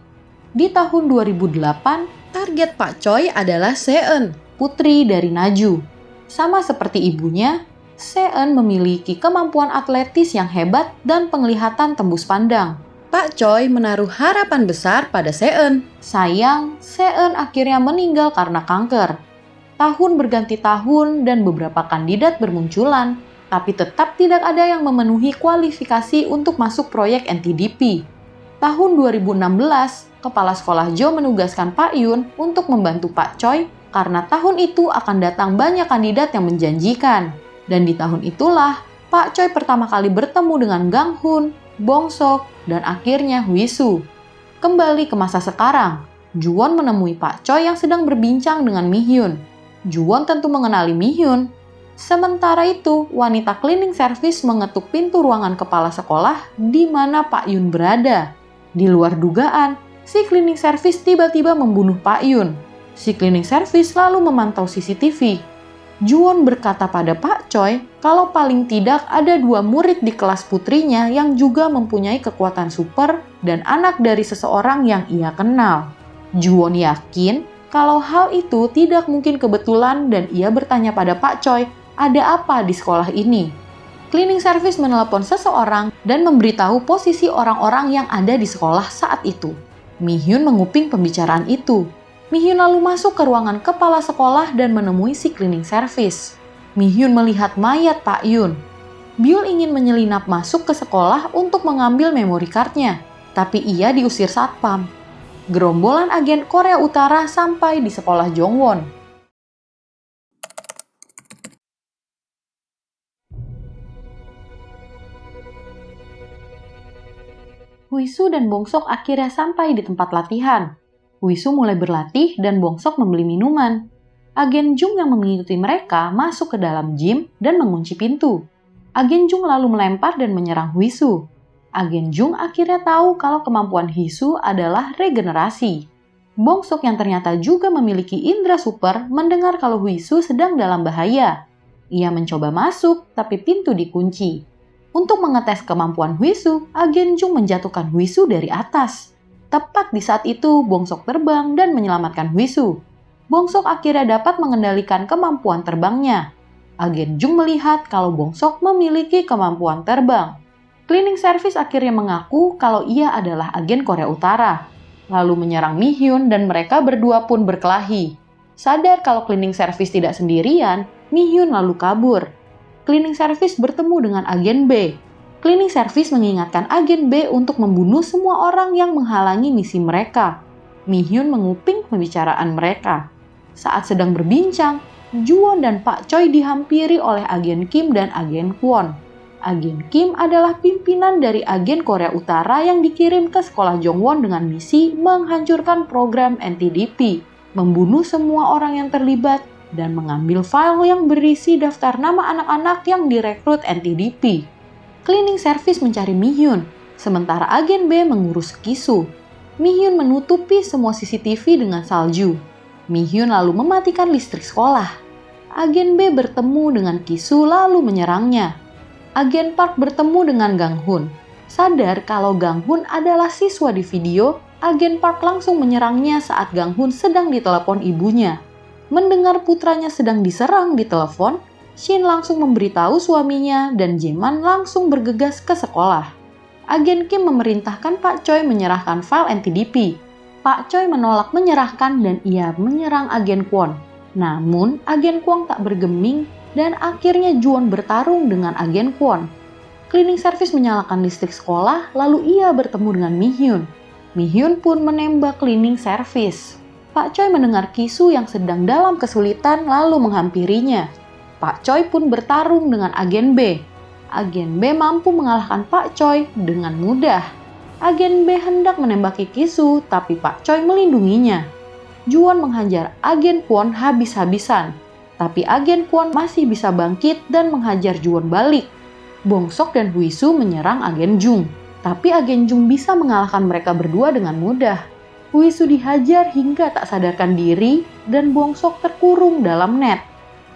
Di tahun 2008, target Pak Choi adalah Seeun, putri dari Naju. Sama seperti ibunya, Seeun memiliki kemampuan atletis yang hebat dan penglihatan tembus pandang. Pak Choi menaruh harapan besar pada Seeun. Sayang, Seeun akhirnya meninggal karena kanker. Tahun berganti tahun dan beberapa kandidat bermunculan, tapi tetap tidak ada yang memenuhi kualifikasi untuk masuk proyek NTDP. Tahun 2016, Kepala Sekolah Jo menugaskan Pak Yun untuk membantu Pak Choi karena tahun itu akan datang banyak kandidat yang menjanjikan. Dan di tahun itulah, Pak Choi pertama kali bertemu dengan Gang Hun, Bongsok, dan akhirnya Wisu. Kembali ke masa sekarang, Juwon menemui Pak Choi yang sedang berbincang dengan Mihyun. Juwon tentu mengenali Mihyun. Sementara itu, wanita cleaning service mengetuk pintu ruangan kepala sekolah di mana Pak Yun berada. Di luar dugaan, si cleaning service tiba-tiba membunuh Pak Yun. Si cleaning service lalu memantau CCTV. Juwon berkata pada Pak Choi kalau paling tidak ada 2 murid di kelas putrinya yang juga mempunyai kekuatan super dan anak dari seseorang yang ia kenal. Juwon yakin kalau hal itu tidak mungkin kebetulan dan ia bertanya pada Pak Choi, ada apa di sekolah ini? Cleaning service menelepon seseorang dan memberitahu posisi orang-orang yang ada di sekolah saat itu. Mihyun menguping pembicaraan itu. Mihyun lalu masuk ke ruangan kepala sekolah dan menemui si cleaning service. Mihyun melihat mayat Pak Yun. Byul ingin menyelinap masuk ke sekolah untuk mengambil memory card-nya, tapi ia diusir satpam. Gerombolan agen Korea Utara sampai di sekolah Jongwon. Wisu dan Bongsok akhirnya sampai di tempat latihan. Wisu mulai berlatih dan Bongsok membeli minuman. Agen Jung yang mengikuti mereka masuk ke dalam gym dan mengunci pintu. Agen Jung lalu melempar dan menyerang Huisu. Agen Jung akhirnya tahu kalau kemampuan Hisu adalah regenerasi. Bongsok yang ternyata juga memiliki indera super mendengar kalau Huisu sedang dalam bahaya. Ia mencoba masuk, tapi pintu dikunci. Untuk mengetes kemampuan Huisu, Agen Jung menjatuhkan Huisu dari atas. Tepat di saat itu, Bongsok terbang dan menyelamatkan Huisu. Bongsok akhirnya dapat mengendalikan kemampuan terbangnya. Agen Jung melihat kalau Bongsok memiliki kemampuan terbang. Cleaning Service akhirnya mengaku kalau ia adalah agen Korea Utara, lalu menyerang Mi-hyun dan mereka berdua pun berkelahi. Sadar kalau Cleaning Service tidak sendirian, Mi-hyun lalu kabur. Cleaning Service bertemu dengan agen B. Cleaning Service mengingatkan agen B untuk membunuh semua orang yang menghalangi misi mereka. Mi-hyun menguping pembicaraan mereka. Saat sedang berbincang, Juwon dan Pak Choi dihampiri oleh agen Kim dan agen Kwon. Agen Kim adalah pimpinan dari agen Korea Utara yang dikirim ke sekolah Jongwon dengan misi menghancurkan program NTDP, membunuh semua orang yang terlibat, dan mengambil file yang berisi daftar nama anak-anak yang direkrut NTDP. Cleaning Service mencari Mi-hyun, sementara agen B mengurus Kisu. Mi-hyun menutupi semua CCTV dengan salju. Mi-hyun lalu mematikan listrik sekolah. Agen B bertemu dengan Kisu lalu menyerangnya. Agen Park bertemu dengan Gang-hun. Sadar kalau Gang-hun adalah siswa di video, agen Park langsung menyerangnya saat Gang-hun sedang ditelepon ibunya. Mendengar putranya sedang diserang di telepon, Shin langsung memberitahu suaminya dan Jaeman langsung bergegas ke sekolah. Agen Kim memerintahkan Pak Choi menyerahkan file NTDP. Pak Choi menolak menyerahkan dan ia menyerang agen Kwon. Namun, agen Kwon tak bergeming dan akhirnya Juwon bertarung dengan agen Kwon. Cleaning Service menyalakan listrik sekolah, lalu ia bertemu dengan Mi-hyun. Mi-hyun pun menembak Cleaning Service. Pak Choi mendengar Kisu yang sedang dalam kesulitan lalu menghampirinya. Pak Choi pun bertarung dengan agen B. Agen B mampu mengalahkan Pak Choi dengan mudah. Agen B hendak menembaki Kisu, tapi Pak Choi melindunginya. Juwon menghajar agen Kwon habis-habisan, tapi agen Kwon masih bisa bangkit dan menghajar Juwon balik. Bongsok dan Huisu menyerang agen Jung, tapi agen Jung bisa mengalahkan mereka berdua dengan mudah. Huisu dihajar hingga tak sadarkan diri dan Bongsok terkurung dalam net.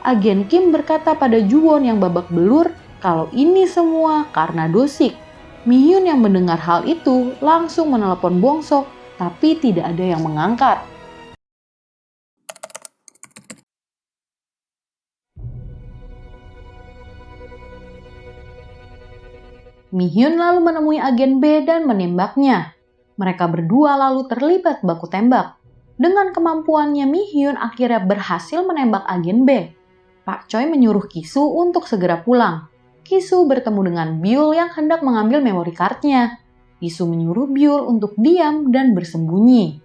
Agen Kim berkata pada Juwon yang babak belur kalau ini semua karena Dosik. Mi-hyun yang mendengar hal itu langsung menelepon Bongsok, tapi tidak ada yang mengangkat. Mi-hyun lalu menemui agen B dan menembaknya. Mereka berdua lalu terlibat baku tembak. Dengan kemampuannya, Mi-hyun akhirnya berhasil menembak agen B. Pak Choi menyuruh Kisu untuk segera pulang. Kisu bertemu dengan Byul yang hendak mengambil memory card-nya. Kisu menyuruh Byul untuk diam dan bersembunyi.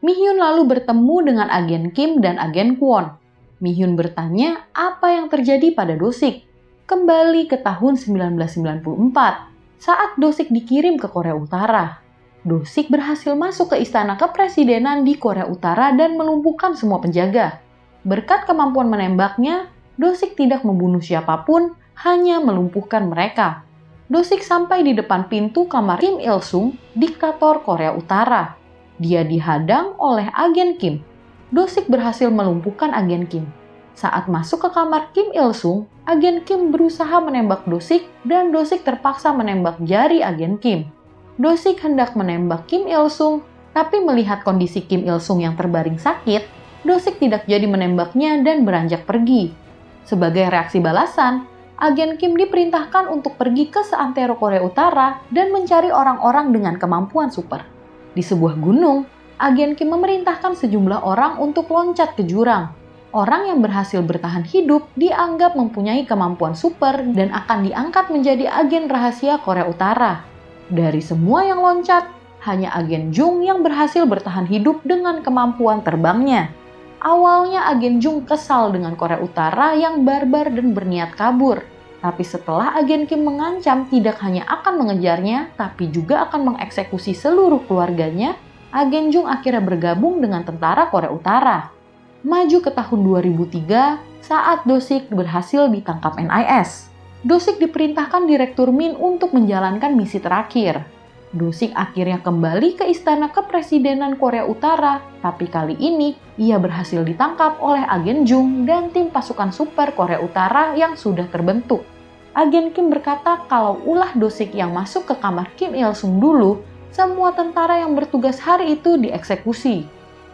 Mi-hyun lalu bertemu dengan agen Kim dan agen Kwon. Mi-hyun bertanya apa yang terjadi pada Dosik. Kembali ke tahun 1994, saat Dosik dikirim ke Korea Utara. Dosik berhasil masuk ke istana kepresidenan di Korea Utara dan melumpuhkan semua penjaga. Berkat kemampuan menembaknya, Dosik tidak membunuh siapapun, hanya melumpuhkan mereka. Dosik sampai di depan pintu kamar Kim Il-sung, diktator Korea Utara. Dia dihadang oleh agen Kim. Dosik berhasil melumpuhkan agen Kim. Saat masuk ke kamar Kim Il-sung, agen Kim berusaha menembak Dosik dan Dosik terpaksa menembak jari agen Kim. Dosik hendak menembak Kim Il-sung, tapi melihat kondisi Kim Il-sung yang terbaring sakit, Dosik tidak jadi menembaknya dan beranjak pergi. Sebagai reaksi balasan, agen Kim diperintahkan untuk pergi ke seantero Korea Utara dan mencari orang-orang dengan kemampuan super. Di sebuah gunung, agen Kim memerintahkan sejumlah orang untuk loncat ke jurang. Orang yang berhasil bertahan hidup dianggap mempunyai kemampuan super dan akan diangkat menjadi agen rahasia Korea Utara. Dari semua yang loncat, hanya agen Jung yang berhasil bertahan hidup dengan kemampuan terbangnya. Awalnya agen Jung kesal dengan Korea Utara yang barbar dan berniat kabur. Tapi setelah agen Kim mengancam tidak hanya akan mengejarnya, tapi juga akan mengeksekusi seluruh keluarganya, agen Jung akhirnya bergabung dengan tentara Korea Utara. Maju ke tahun 2003 saat Do-sik berhasil ditangkap NIS. Do-sik diperintahkan Direktur Min untuk menjalankan misi terakhir. Do-sik akhirnya kembali ke istana kepresidenan Korea Utara, tapi kali ini ia berhasil ditangkap oleh agen Jung dan tim pasukan super Korea Utara yang sudah terbentuk. Agen Kim berkata kalau ulah Do-sik yang masuk ke kamar Kim Il-sung dulu, semua tentara yang bertugas hari itu dieksekusi.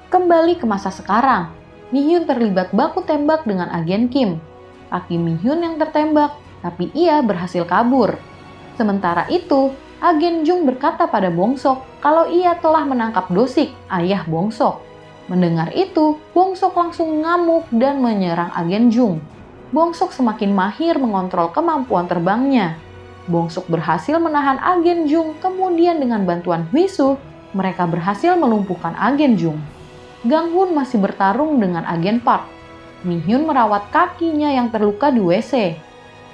Kembali ke masa sekarang, Mi-hyun terlibat baku tembak dengan agen Kim. Kaki Mi-hyun yang tertembak, tapi ia berhasil kabur. Sementara itu, agen Jung berkata pada Bong-sok kalau ia telah menangkap Do-sik, ayah Bong-sok. Mendengar itu, Bong-sok langsung ngamuk dan menyerang agen Jung. Bong-sok semakin mahir mengontrol kemampuan terbangnya. Bong-sok berhasil menahan agen Jung, kemudian dengan bantuan Hui-soo, mereka berhasil melumpuhkan agen Jung. Gang-hun masih bertarung dengan agen Park. Mi-hyun merawat kakinya yang terluka di WC.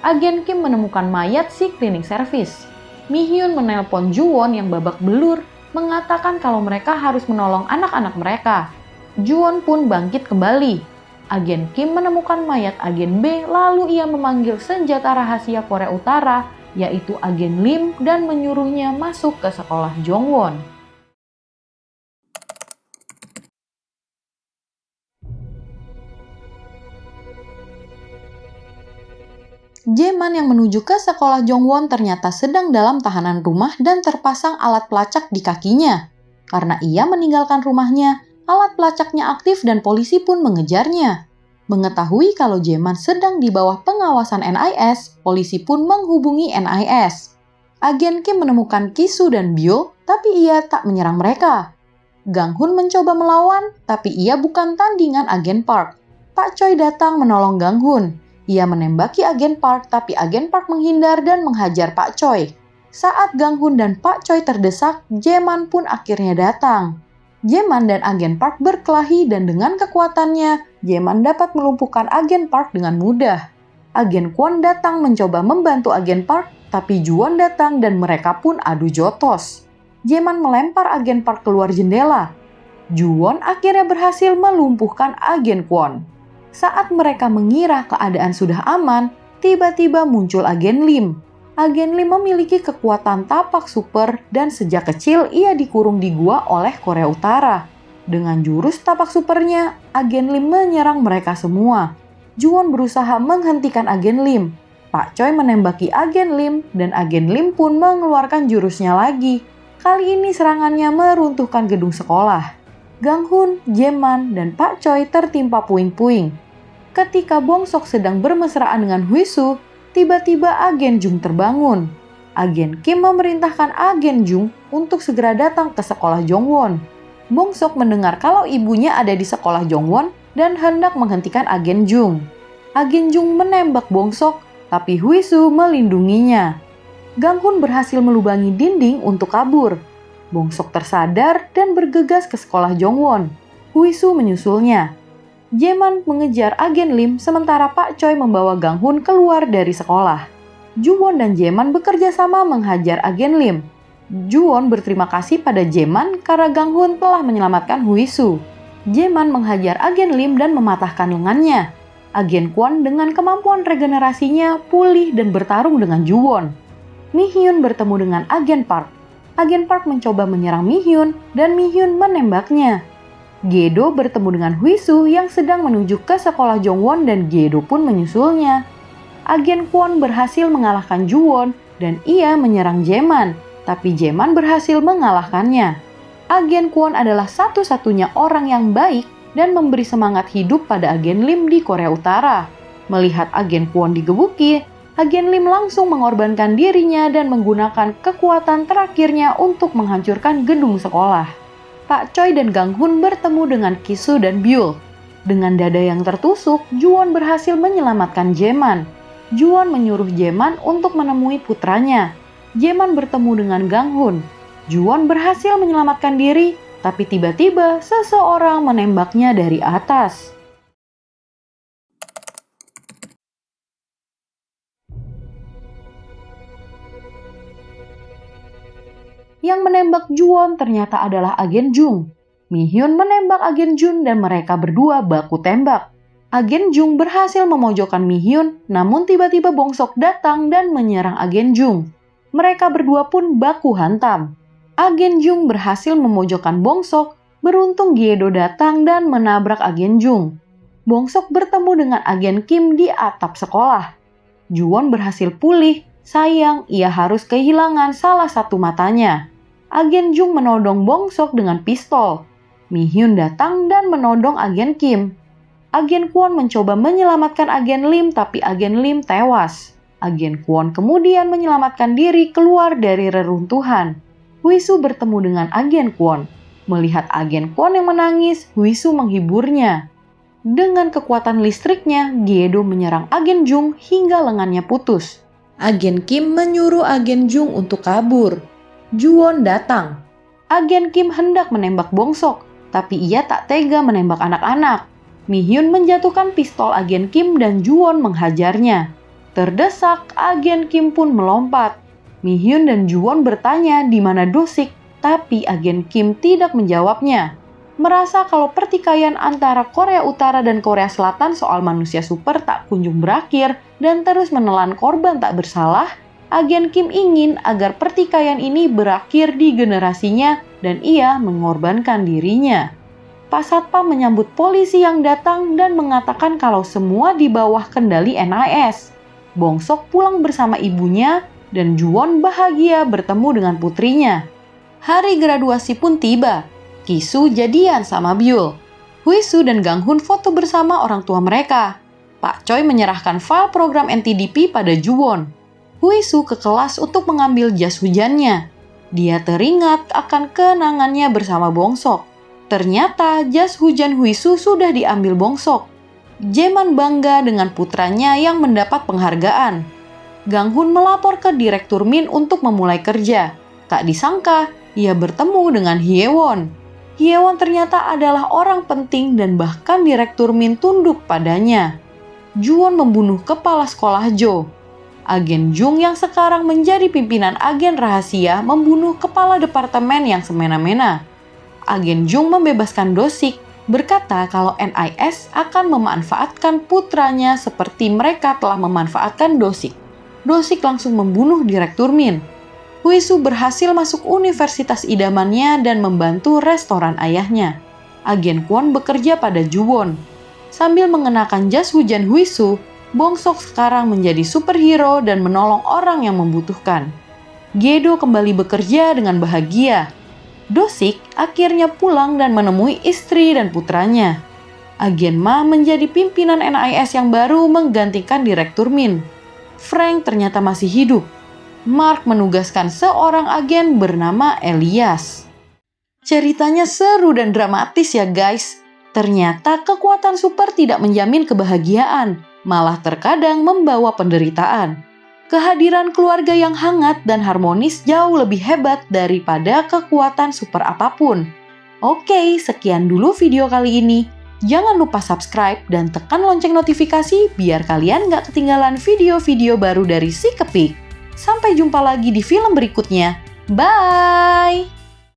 Agen Kim menemukan mayat si cleaning service. Mi-hyun menelpon Ju-won yang babak belur, mengatakan kalau mereka harus menolong anak-anak mereka. Ju-won pun bangkit kembali. Agen Kim menemukan mayat agen B, lalu ia memanggil senjata rahasia Korea Utara, yaitu agen Lim, dan menyuruhnya masuk ke sekolah Jongwon. Jaeman yang menuju ke sekolah Jongwon ternyata sedang dalam tahanan rumah dan terpasang alat pelacak di kakinya. Karena ia meninggalkan rumahnya, alat pelacaknya aktif dan polisi pun mengejarnya. Mengetahui kalau Jaeman sedang di bawah pengawasan NIS, polisi pun menghubungi NIS. Agen Kim menemukan Ki-soo dan Byul, tapi ia tak menyerang mereka. Gang-hun mencoba melawan, tapi ia bukan tandingan agen Park. Pak Choi datang menolong Gang-hun. Ia menembaki agen Park, tapi agen Park menghindar dan menghajar Pak Choi. Saat Gang-hun dan Pak Choi terdesak, Jaeman pun akhirnya datang. Jaeman dan agen Park berkelahi dan dengan kekuatannya, Jaeman dapat melumpuhkan agen Park dengan mudah. Agen Kwon datang mencoba membantu agen Park, tapi Ju-won datang dan mereka pun adu jotos. Jaeman melempar agen Park keluar jendela. Ju-won akhirnya berhasil melumpuhkan agen Kwon. Saat mereka mengira keadaan sudah aman, tiba-tiba muncul agen Lim. Agen Lim memiliki kekuatan tapak super dan sejak kecil ia dikurung di gua oleh Korea Utara. Dengan jurus tapak supernya, agen Lim menyerang mereka semua. Ju-won berusaha menghentikan agen Lim. Pak Choi menembaki agen Lim dan agen Lim pun mengeluarkan jurusnya lagi. Kali ini serangannya meruntuhkan gedung sekolah. Gang-hun, Jaeman, dan Pak Choi tertimpa puing-puing. Ketika Bong-sok sedang bermesraan dengan Hui-soo, tiba-tiba agen Jung terbangun. Agen Kim memerintahkan agen Jung untuk segera datang ke sekolah Jongwon. Bong-sok mendengar kalau ibunya ada di sekolah Jongwon dan hendak menghentikan agen Jung. Agen Jung menembak Bong-sok, tapi Hui-soo melindunginya. Gang-hun berhasil melubangi dinding untuk kabur. Bong-sok tersadar dan bergegas ke sekolah Jongwon. Hui-soo menyusulnya. Jaeman mengejar agen Lim sementara Pak Choi membawa Gang-hun keluar dari sekolah. Ju-won dan Jaeman bekerja sama menghajar agen Lim. Ju-won berterima kasih pada Jaeman karena Gang-hun telah menyelamatkan Hui-soo. Jaeman menghajar agen Lim dan mematahkan lengannya. Agen Kwon dengan kemampuan regenerasinya pulih dan bertarung dengan Ju-won. Mi-hyun bertemu dengan agen Park. Agen Park mencoba menyerang Mi-hyun dan Mi-hyun menembaknya. Gedo bertemu dengan Hui-soo yang sedang menuju ke sekolah Jongwon dan Gedo pun menyusulnya. Agen Kwon berhasil mengalahkan Ju-won dan ia menyerang Jaeman, tapi Jaeman berhasil mengalahkannya. Agen Kwon adalah satu-satunya orang yang baik dan memberi semangat hidup pada agen Lim di Korea Utara. Melihat agen Kwon digebuki, agen Lim langsung mengorbankan dirinya dan menggunakan kekuatan terakhirnya untuk menghancurkan gedung sekolah. Pak Choi dan Gang-hun bertemu dengan Ki-soo dan Byul. Dengan dada yang tertusuk, Ju-won berhasil menyelamatkan Jaeman. Ju-won menyuruh Jaeman untuk menemui putranya. Jaeman bertemu dengan Gang-hun. Ju-won berhasil menyelamatkan diri, tapi tiba-tiba seseorang menembaknya dari atas. Yang menembak Ju-won ternyata adalah agen Jung. Mi-hyun menembak Agen Jun dan mereka berdua baku tembak. Agen Jung berhasil memojokkan Mi-hyun, namun tiba-tiba Bong-sok datang dan menyerang Agen Jung. Mereka berdua pun baku hantam. Agen Jung berhasil memojokkan Bong-sok, beruntung Gyedo datang dan menabrak Agen Jung. Bong-sok bertemu dengan Agen Kim di atap sekolah. Juwon berhasil pulih, sayang ia harus kehilangan salah satu matanya. Agen Jung menodong Bong-sok dengan pistol. Mi-hyun datang dan menodong Agen Kim. Agen Kwon mencoba menyelamatkan Agen Lim tapi Agen Lim tewas. Agen Kwon kemudian menyelamatkan diri keluar dari reruntuhan. Huisu bertemu dengan Agen Kwon. Melihat Agen Kwon yang menangis, Huisu menghiburnya. Dengan kekuatan listriknya, Gyedo menyerang Agen Jung hingga lengannya putus. Agen Kim menyuruh Agen Jung untuk kabur. Juwon datang. Agen Kim hendak menembak Bong-sok, tapi ia tak tega menembak anak-anak. Mi-hyun menjatuhkan pistol Agen Kim dan Juwon menghajarnya. Terdesak, Agen Kim pun melompat. Mi-hyun dan Juwon bertanya di mana Do-sik, tapi Agen Kim tidak menjawabnya. Merasa kalau pertikaian antara Korea Utara dan Korea Selatan soal manusia super tak kunjung berakhir dan terus menelan korban tak bersalah, Agen Kim ingin agar pertikaian ini berakhir di generasinya dan ia mengorbankan dirinya. Pak Satpam menyambut polisi yang datang dan mengatakan kalau semua di bawah kendali NIS. Bong-sok pulang bersama ibunya dan Juwon bahagia bertemu dengan putrinya. Hari graduasi pun tiba. Ki-soo jadian sama Byul. Huisu dan Gang-hun foto bersama orang tua mereka. Pak Choi menyerahkan file program NTDP pada Juwon. Huisu ke kelas untuk mengambil jas hujannya. Dia teringat akan kenangannya bersama Bong-sok. Ternyata jas hujan Huisu sudah diambil Bong-sok. Jaeman bangga dengan putranya yang mendapat penghargaan. Gang-hun melapor ke Direktur Min untuk memulai kerja. Tak disangka, ia bertemu dengan Hye-won. Hye-won ternyata adalah orang penting dan bahkan Direktur Min tunduk padanya. Juwon membunuh kepala sekolah Jo. Agen Jung yang sekarang menjadi pimpinan agen rahasia membunuh kepala departemen yang semena-mena. Agen Jung membebaskan Do-sik, berkata kalau NIS akan memanfaatkan putranya seperti mereka telah memanfaatkan Do-sik. Do-sik langsung membunuh Direktur Min. Huisu berhasil masuk universitas idamannya dan membantu restoran ayahnya. Agen Kwon bekerja pada Juwon. Sambil mengenakan jas hujan Huisu, Bong-sok sekarang menjadi superhero dan menolong orang yang membutuhkan. Gyedo kembali bekerja dengan bahagia. Do-sik akhirnya pulang dan menemui istri dan putranya. Agen Ma menjadi pimpinan NIS yang baru menggantikan Direktur Min. Frank ternyata masih hidup. Mark menugaskan seorang agen bernama Elias. Ceritanya seru dan dramatis ya guys. Ternyata kekuatan super tidak menjamin kebahagiaan, malah terkadang membawa penderitaan. Kehadiran keluarga yang hangat dan harmonis jauh lebih hebat daripada kekuatan super apapun. Oke, sekian dulu video kali ini. Jangan lupa subscribe dan tekan lonceng notifikasi biar kalian gak ketinggalan video-video baru dari Si Kepik. Sampai jumpa lagi di film berikutnya. Bye!